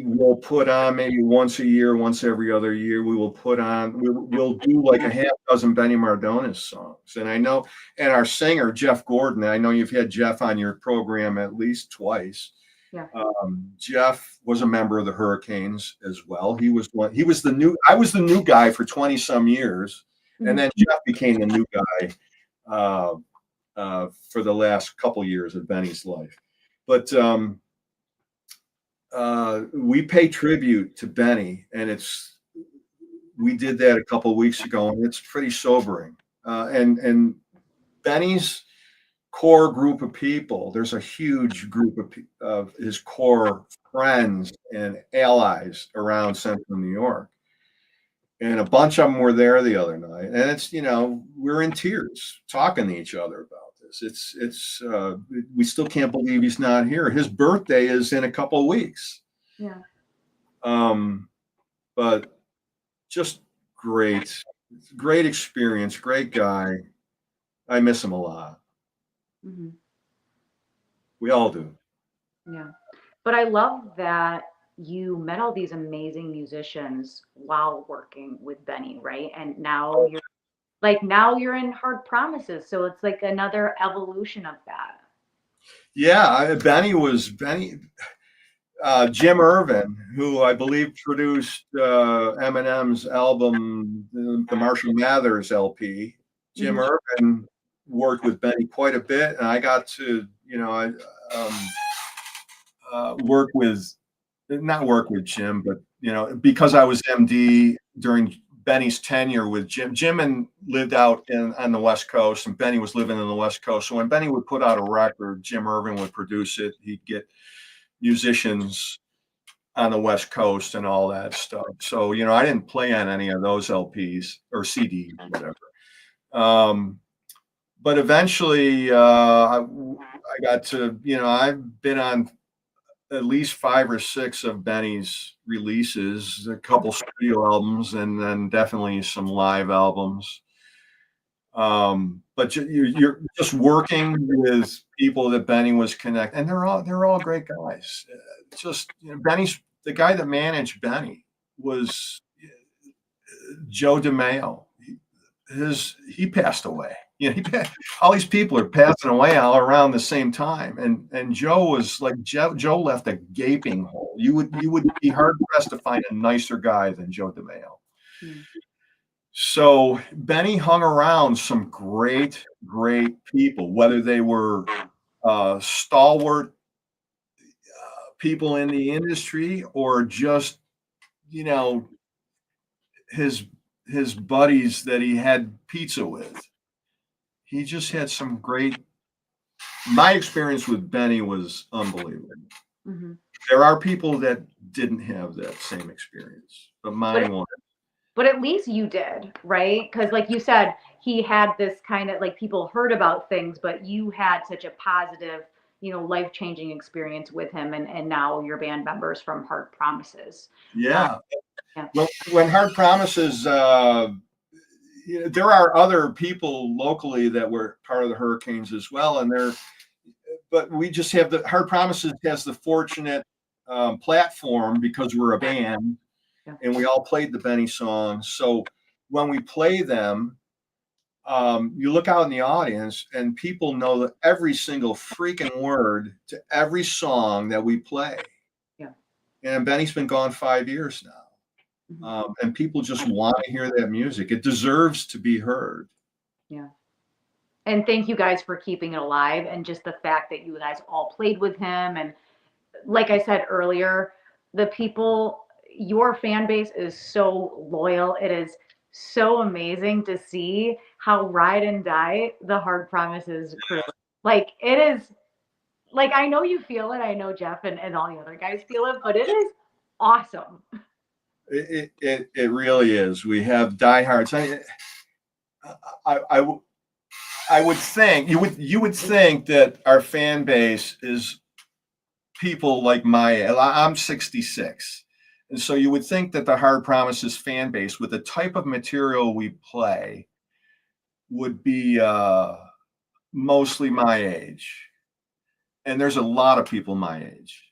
will put on maybe once a year, once every other year. We'll do like a half dozen Benny Mardones songs. And I know, and our singer Jeff Gordon. I know you've had Jeff on your program at least twice.
Yeah.
Jeff was a member of the Hurricanes as well. He was one. He was the new. I was the new guy for 20 some years, and
Mhm.
then Jeff became the new guy uh, for the last couple years of Benny's life. But we pay tribute to Benny, and we did that a couple of weeks ago, and it's pretty sobering. And Benny's core group of people, there's a huge group of his core friends and allies around Central New York, and a bunch of them were there the other night, and it's we're in tears talking to each other about this. It's we still can't believe he's not here. His birthday is in a couple of weeks.
Yeah.
Um, but just great experience, great guy. I miss him a lot.
Hmm.
We all do.
Yeah. But I love that you met all these amazing musicians while working with Benny, right? And now you're in Hard Promises, so it's like another evolution of that.
Yeah, Benny. Jim Irvin, who I believe produced Eminem's album, the Marshall Mathers LP. Jim
Hmm.
Irvin worked with Benny quite a bit, and I got to, work with, not work with Jim, but because I was MD during Benny's tenure with Jim. Lived out on the West Coast, and Benny was living on the West Coast. So when Benny would put out a record, Jim Irvin would produce it. He'd get musicians on the West Coast and all that stuff. So, I didn't play on any of those LPs or CDs, whatever. But eventually, I got to, I've been on at least 5 or 6 of Benny's releases, a couple studio albums, and then definitely some live albums. But you're just working with people that Benny was connected, and they're all great guys. Just Benny's the guy that managed Benny was Joe DeMeo. He passed away. All these people are passing away all around the same time, and Joe was like Joe left a gaping hole. You would be hard pressed to find a nicer guy than Joe DeMeo. Mm. So Benny hung around some great people, whether they were stalwart people in the industry or just his buddies that he had pizza with. He just had some my experience with Benny was unbelievable. Mm-hmm. There are people that didn't have that same experience, but mine was.
But at least you did, right? Because like you said, he had this kind of like people heard about things, but you had such a positive, life-changing experience with him. And now you're band members from Hard Promises.
Yeah. Well, when Hard Promises, there are other people locally that were part of the Hurricanes as well. But we just have Hard Promises has the fortunate platform because we're a band. And we all played the Benny songs. So when we play them, you look out in the audience and people know that every single freaking word to every song that we play. Yeah. And Benny's been gone 5 years now. Mm-hmm. And people just want to hear that music. It deserves to be heard.
Yeah. And thank you guys for keeping it alive and just the fact that you guys all played with him. And like I said earlier, your fan base is so loyal. It is so amazing to see how ride and die the Hard Promises crew. Like it is, like I know you feel it. I know Jeff and all the other guys feel it, but it is awesome.
It really is. We have diehards. I would think you would think that our fan base is people like I'm 66. And so you would think that the Hard Promises fan base, with the type of material we play, would be mostly my age. And there's a lot of people my age,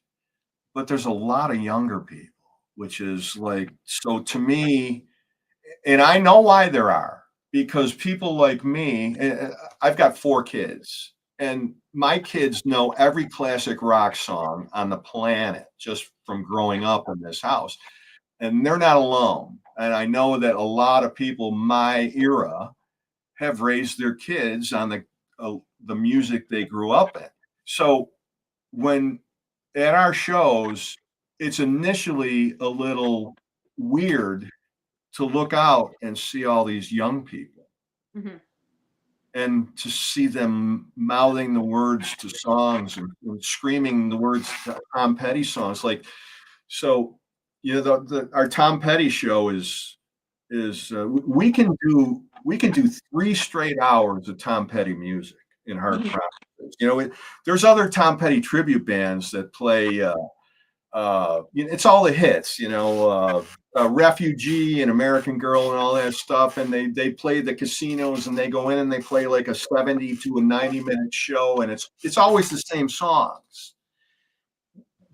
but there's a lot of younger people, which is like, so to me, and I know why there are, because people like me, I've got 4 kids. And my kids know every classic rock song on the planet just from growing up in this house. And they're not alone. And I know that a lot of people my era have raised their kids on the music they grew up in. So when at our shows, it's initially a little weird to look out and see all these young people. Mm-hmm. And to see them mouthing the words to songs and screaming the words to Tom Petty songs, so our Tom Petty show is we can do 3 straight hours of Tom Petty music in Hard Promises. There's other Tom Petty tribute bands that play. It's all the hits, Refugee and American Girl and all that stuff. And they play the casinos and they go in and they play like a 70 to a 90-minute show. And it's always the same songs.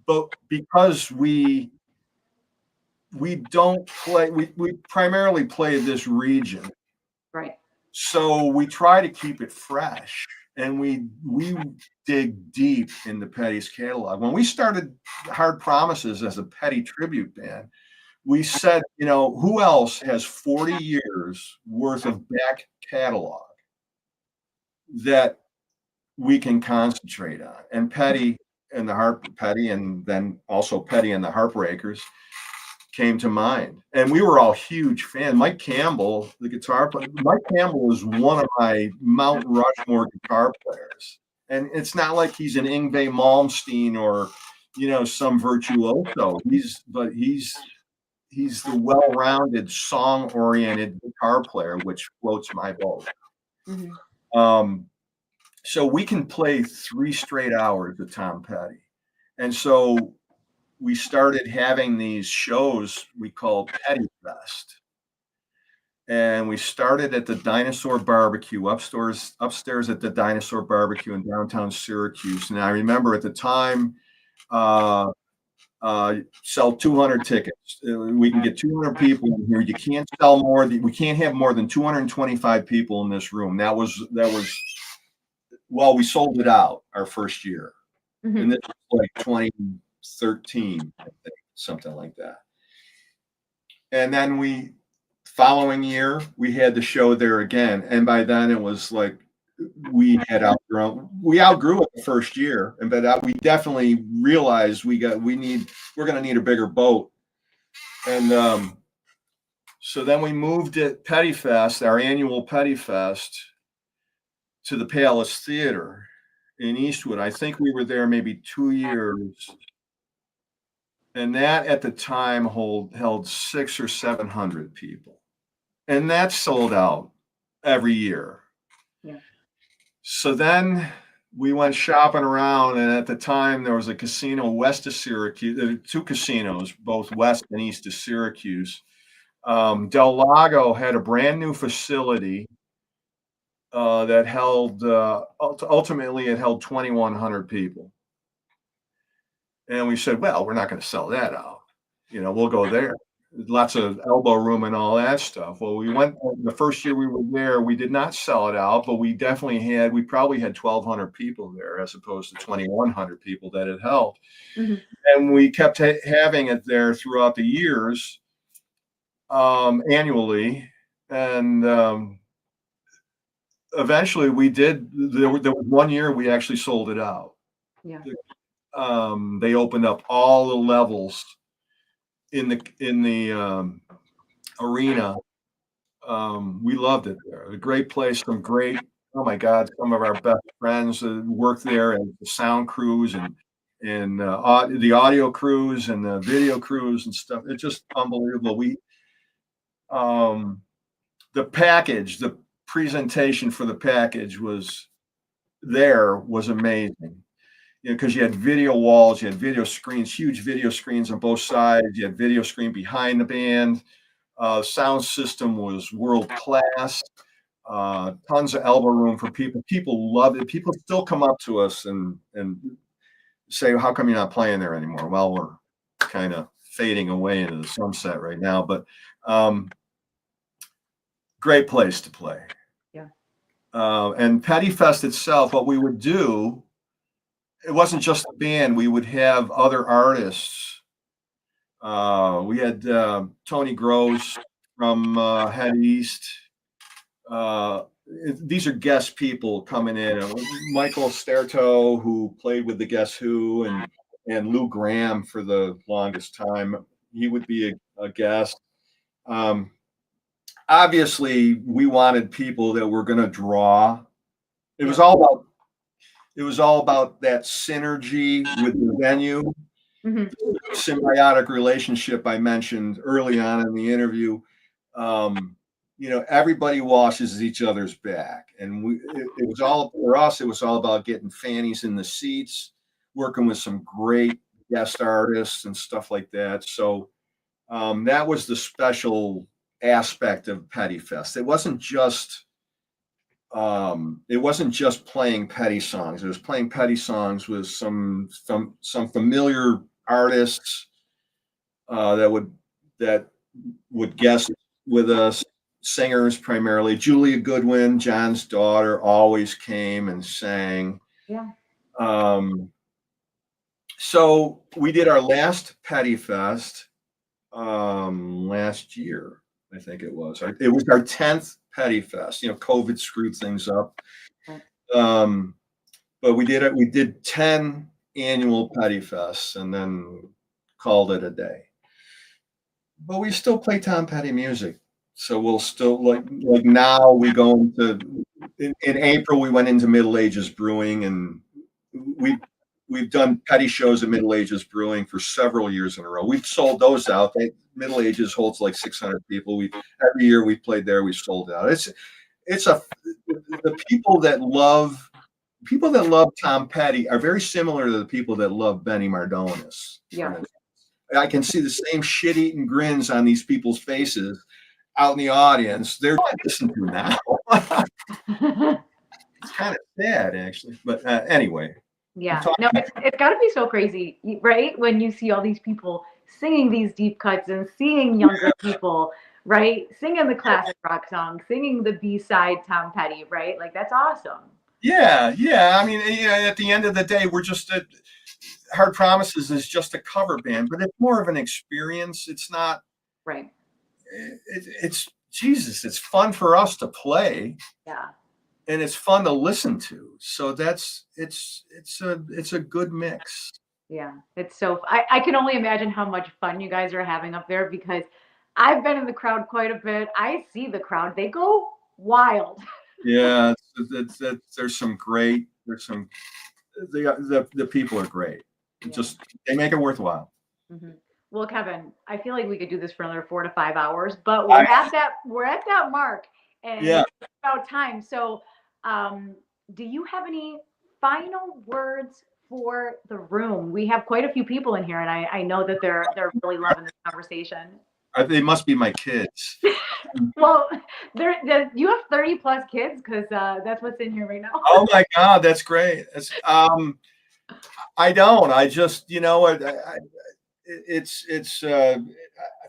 But because we don't play, we primarily play this region.
Right.
So we try to keep it fresh. And we dig deep into Petty's catalog. When we started Hard Promises as a Petty tribute band, we said, who else has 40 years worth of back catalog that we can concentrate on? And Petty and then also Petty and the Heartbreakers came to mind. And we were all huge fans. Mike Campbell, the guitar player, Mike Campbell was one of my Mount Rushmore guitar players. And it's not like he's an Yngwie Malmsteen or, some virtuoso. He's the well-rounded, song-oriented guitar player, which floats my boat.
Mm-hmm.
So we can play 3 straight hours with Tom Petty. And so we started having these shows we called Petty Fest. And we started at the Dinosaur Barbecue upstairs at the Dinosaur Barbecue in downtown Syracuse. And I remember at the time, sell 200 tickets. We can get 200 people in here. You can't sell more. We can't have more than 225 people in this room. That was well, we sold it out our first year,
Mm-hmm.
and this was like 2013, I think, something like that. And then following year, we had the show there again, and by then it was like we outgrew it the first year, and but we definitely realized we're going to need a bigger boat, and so then we moved at Petty Fest, our annual Petty Fest, to the Palace Theater in Eastwood. I think we were there maybe 2 years, and that at the time held 600 or 700 people, and that sold out every year.
Yeah.
So then we went shopping around, and at the time there was a casino west of Syracuse, 2 casinos, both west and east of Syracuse. Del Lago had a brand new facility that ultimately it held 2,100 people. And we said, well, we're not going to sell that out. We'll go there. Lots of elbow room and all that stuff. Well, we went the first year we were there. We did not sell it out, but we probably had 1,200 people there as opposed to 2,100 people that it held.
Mm-hmm.
And we kept having it there throughout the years, annually. And eventually we did. There was one year we actually sold it out.
Yeah.
They opened up all the levels in the arena. We loved it there. A great place. Oh my God, some of our best friends worked there, and the sound crews and the audio crews and the video crews and stuff. It's just unbelievable. The presentation for the package was amazing. Because you had video walls, you had video screens, huge video screens on both sides. You had video screen behind the band. Sound system was world class. Tons of elbow room for people. People loved it. People still come up to us and say, "How come you're not playing there anymore?" Well, we're kind of fading away into the sunset right now, but great place to play.
Yeah.
And Petty Fest itself, what we would do, it wasn't just a band. We would have other artists. We had Tony Gross from Head East. These are guest people coming in. Michael Sterto, who played with the Guess Who, and Lou Gramm for the longest time. He would be a guest. Obviously, we wanted people that were going to draw. It was all about that synergy with the venue,
Mm-hmm.
symbiotic relationship I mentioned early on in the interview. Everybody washes each other's back, and it was all for us. It was all about getting fannies in the seats, working with some great guest artists and stuff like that. So that was the special aspect of Petty Fest. It wasn't just playing Petty songs. It was playing Petty songs with some familiar artists that would guest with us. Singers primarily. Julia Goodwin, John's daughter, always came and sang.
Yeah.
So we did our last Petty Fest last year. I think it was. It was our 10th Petty Fest. COVID screwed things up. But we did 10 annual Petty Fests and then called it a day. But we still play Tom Petty music. So we'll still like now we go into in April we went into Middle Ages Brewing, and we we've done petty shows at Middle Ages Brewing for several years in a row. We've sold those out. Middle Ages holds like 600 people. Every year we played there, we sold out. The people that love Tom Petty are very similar to the people that love Benny Mardones.
Yeah.
I can see the same shit-eating grins on these people's faces out in the audience. They're listening to now. It's kind of sad, actually. But anyway.
Yeah. No, it's got to be so crazy, right? When you see all these people singing these deep cuts and seeing younger people, right? Singing the classic rock songs, singing the B-side Tom Petty, right? Like, that's awesome.
Yeah. I mean, at the end of the day, we're just Hard Promises is just a cover band, but it's more of an experience. It's not
right.
It's Jesus. It's fun for us to play.
Yeah.
And it's fun to listen to. So it's a good mix.
Yeah. It's so I can only imagine how much fun you guys are having up there, because I've been in the crowd quite a bit. I see the crowd. They go wild.
Yeah. The people are great. Yeah. They make it worthwhile.
Mm-hmm. Well, Kevin, I feel like we could do this for another 4 to 5 hours, but we're at that mark, and it's about time. So, do you have any final words for the room? We have quite a few people in here, and I know that they're really loving this conversation.
They must be my kids.
Well, you have 30 plus kids, because that's what's in here right now.
Oh my God, that's great. I don't. I just,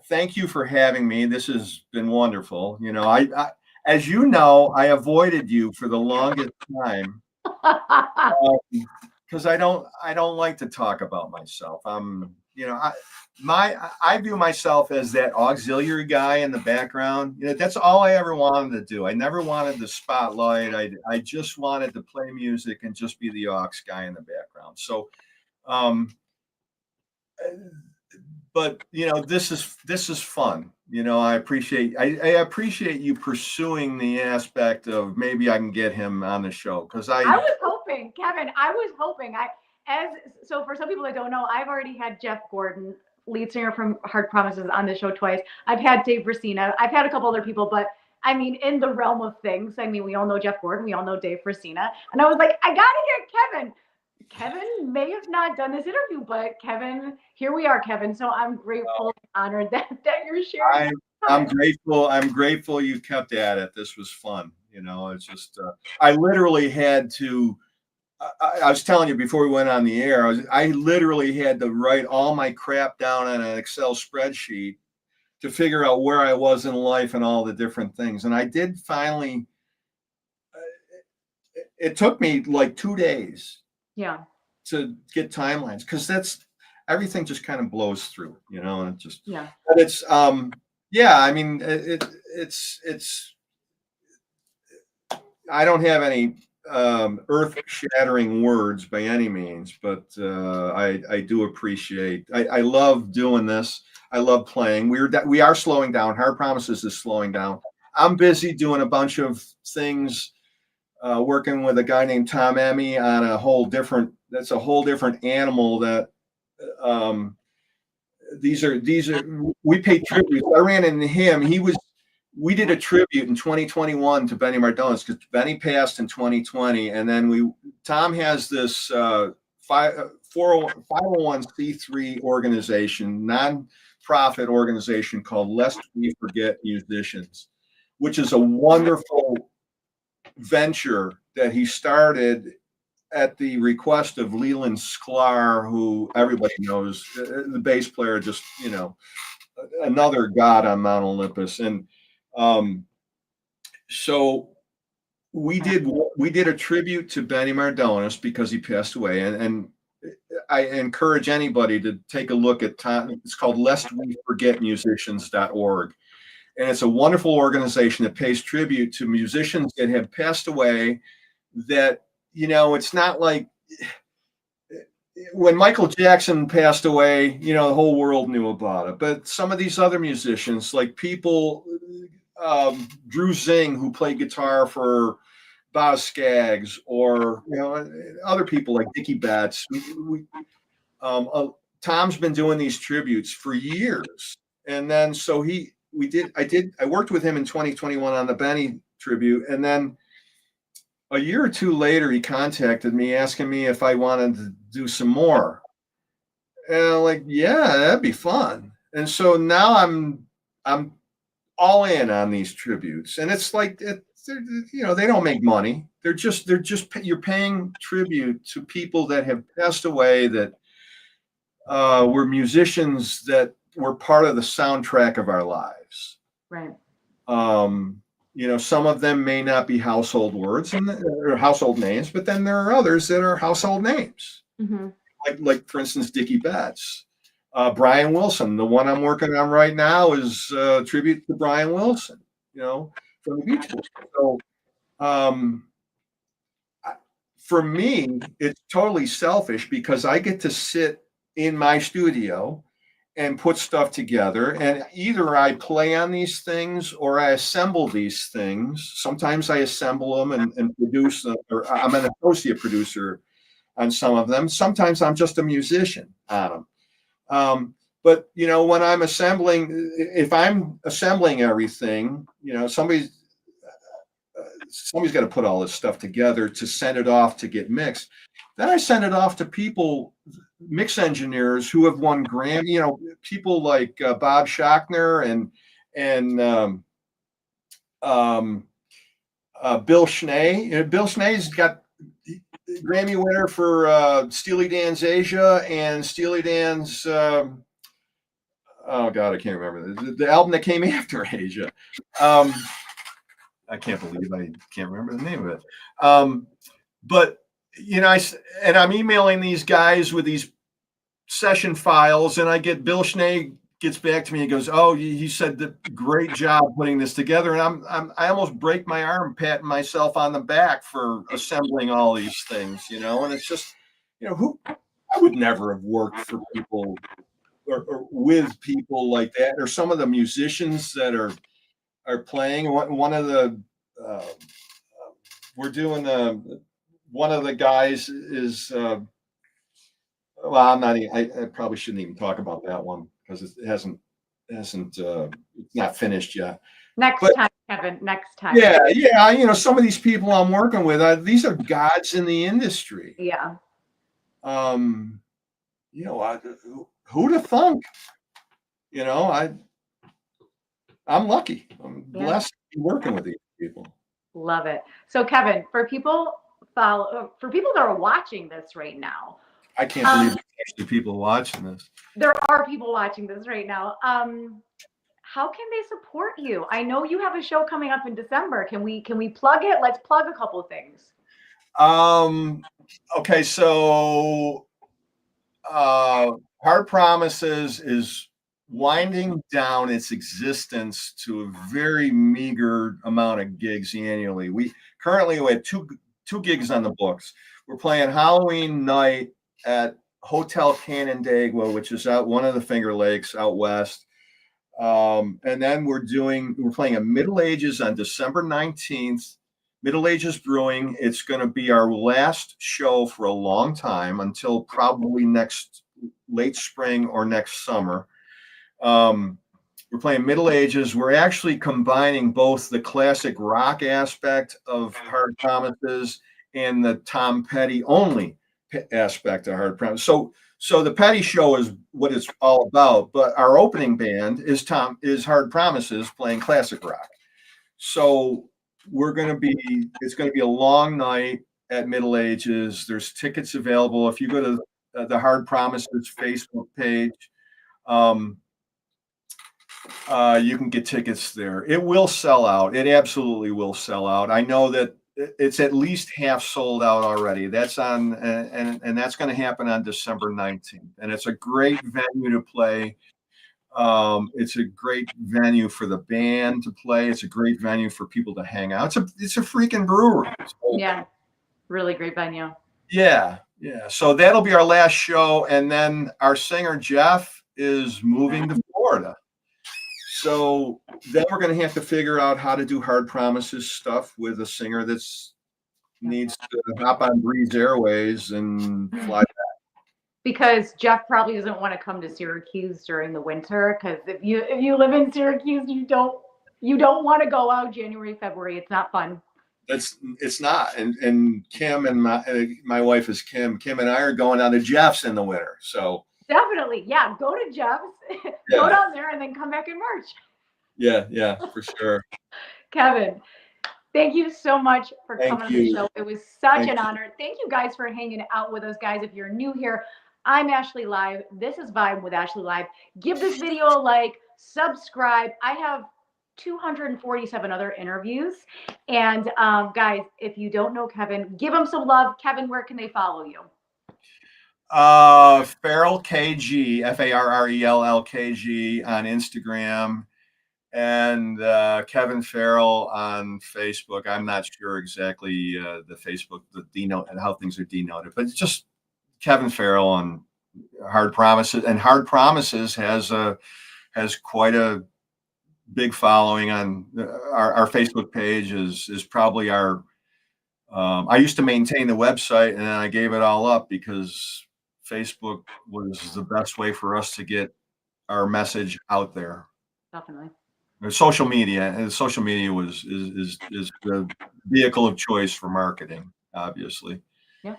thank you for having me. This has been wonderful. As you know, I avoided you for the longest time because I don't like to talk about myself. I view myself as that auxiliary guy in the background. That's all I ever wanted to do. I never wanted the spotlight. I just wanted to play music and just be the aux guy in the background. So, but this is fun. I appreciate you pursuing the aspect of maybe I can get him on the show, because I
was hoping, Kevin. So for some people that don't know, I've already had Jeff Gordon, lead singer from Hard Promises, on the show twice. I've had Dave Racina. I've had a couple other people, but I mean, in the realm of things, I mean, we all know Jeff Gordon, we all know Dave Racina, and I was like, I gotta get Kevin. Kevin may have not done this interview, but Kevin, here we are, Kevin. So I'm grateful and honored that you're sharing.
I'm grateful. I'm grateful you kept at it. This was fun. It's just, I literally had to, I was telling you before we went on the air, I literally had to write all my crap down on an Excel spreadsheet to figure out where I was in life and all the different things. And I did finally, it took me like 2 days.
Yeah.
To get timelines, because everything just kind of blows through, and it just,
yeah.
But it's, I mean, it's, I don't have any earth-shattering words by any means, but I do appreciate. I love doing this. I love playing. We are slowing down. Hard Promises is slowing down. I'm busy doing a bunch of things. Working with a guy named Tom Emmy on a whole different animal that these are we pay tribute. I ran into him. We did a tribute in 2021 to Benny Mardones, because Benny passed in 2020. And then Tom has this 501c3 organization, non-profit organization called Lest We Forget Musicians, which is a wonderful venture that he started at the request of Leland Sklar, who everybody knows, the bass player, just another god on Mount Olympus. And so we did a tribute to Benny Mardones because he passed away, and I encourage anybody to take a look at Tom. It's called lestweforgetmusicians.org. And it's a wonderful organization that pays tribute to musicians that have passed away. That, it's not like when Michael Jackson passed away, the whole world knew about it. But some of these other musicians, like Drew Zing, who played guitar for Boz Scaggs, or other people like Dickie Betts. Tom's been doing these tributes for years, and then I worked with him in 2021 on the Benny tribute, and then a year or two later he contacted me asking me if I wanted to do some more. And I'm like, yeah, that'd be fun. And so now I'm all in on these tributes, and it's like they don't make money. They're just you're paying tribute to people that have passed away, that were musicians, that were part of the soundtrack of our lives.
Right.
Some of them may not be household words or household names, but then there are others that are household names.
Mm-hmm.
Like for instance, Dickie Betts, Brian Wilson. The one I'm working on right now is a tribute to Brian Wilson, from the Beach Boys. So, for me, it's totally selfish because I get to sit in my studio and put stuff together, and either I play on these things or I assemble these things. Sometimes I assemble them and produce them, or I'm an associate producer on some of them. Sometimes I'm just a musician on them. But when I'm assembling, if I'm assembling everything, somebody's got to put all this stuff together to send it off to get mixed. Then I send it off to people, mix engineers who have won Grammy. People like Bob Schachner and Bill Schnee. Bill Schnee's got Grammy winner for Steely Dan's Asia and Steely Dan's oh God, I can't remember the album that came after Asia. I can't believe I can't remember the name of it. But I'm emailing these guys with these session files, and I get Bill Schnee gets back to me and goes, "Oh, he said that great job putting this together," and I almost break my arm patting myself on the back for assembling all these things, and it's just, who I would never have worked for people or with people like that, or some of the musicians that are playing. One of the we're doing one of the guys is well, I'm not. I probably shouldn't even talk about that one because it hasn't. It's not finished yet.
Next time, Kevin. Next time.
Yeah. Some of these people I'm working with, these are gods in the industry.
Yeah.
Who'd have thunk? I'm lucky. I'm blessed to be working with these people.
Love it. So, Kevin, for people that are watching this right now,
I can't believe there's actually people watching this.
There are people watching this right now. How can they support you? I know you have a show coming up in December. Can we plug it? Let's plug a couple of things.
Okay, so Hard Promises is winding down its existence to a very meager amount of gigs annually. We have two gigs on the books. We're playing Halloween night at Hotel Canandaigua, which is out one of the Finger Lakes out west. And then we're playing at Middle Ages on December 19th. Middle Ages Brewing. It's going to be our last show for a long time until probably next late spring or next summer. We're playing Middle Ages. We're actually combining both the classic rock aspect of Hard Promises and the Tom Petty only aspect of Hard Promises. So the Petty show is what it's all about, but our opening band is Hard Promises playing classic rock. So it's going to be a long night at Middle Ages. There's tickets available. If you go to the Hard Promises Facebook page, you can get tickets there. It will sell out. It absolutely will sell out. I know that it's at least half sold out already. That's on, and that's going to happen on December 19th. And it's a great venue to play. It's a great venue for the band to play. It's a great venue for people to hang out. It's a freaking brewery. So,
yeah, really great venue.
Yeah. So that'll be our last show, and then our singer Jeff is moving to Florida. So then we're going to have to figure out how to do Hard Promises stuff with a singer that's needs to hop on Breeze Airways and fly.
Because Jeff probably doesn't want to come to Syracuse during the winter. Because if you live in Syracuse, you don't want to go out January, February. It's not fun.
It's not. And Kim and my wife is Kim. Kim and I are going down to Jeff's in the winter. So
definitely, yeah, go to Jeff's, go down there, and then come back in March.
Yeah, for sure.
Kevin, thank you so much for coming on the show. It was such an honor. Thank you guys for hanging out with us, guys. If you're new here, I'm Ashley Live. This is Vibe with Ashley Live. Give this video a like, subscribe. I have 247 other interviews. And guys, if you don't know Kevin, give him some love. Kevin, where can they follow you?
Farrell KG, Farrell KG on Instagram. And Kevin Farrell on Facebook. I'm not sure exactly the Facebook, the denote and how things are denoted, but it's just Kevin Farrell on Hard Promises. And Hard Promises has quite a big following on our Facebook page. Is probably our. I used to maintain the website, and then I gave it all up because Facebook was the best way for us to get our message out there.
Definitely.
Social media is the vehicle of choice for marketing, obviously.
Yeah,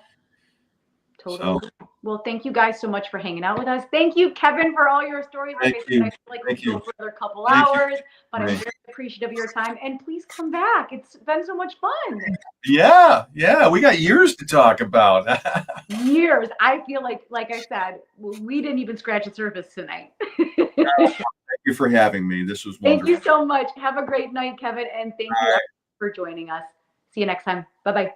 totally. So, well, thank you guys so much for hanging out with us. Thank you, Kevin, for all your stories. Like I said, I feel like we could go for another couple hours, but I'm very appreciative of your time. And please come back. It's been so much fun.
Yeah, we got years to talk about.
Years. I feel like I said, we didn't even scratch the surface tonight.
Thank you for having me. This was wonderful.
Thank you so much. Have a great night, Kevin, and thank you for joining us. See you next time. Bye-bye.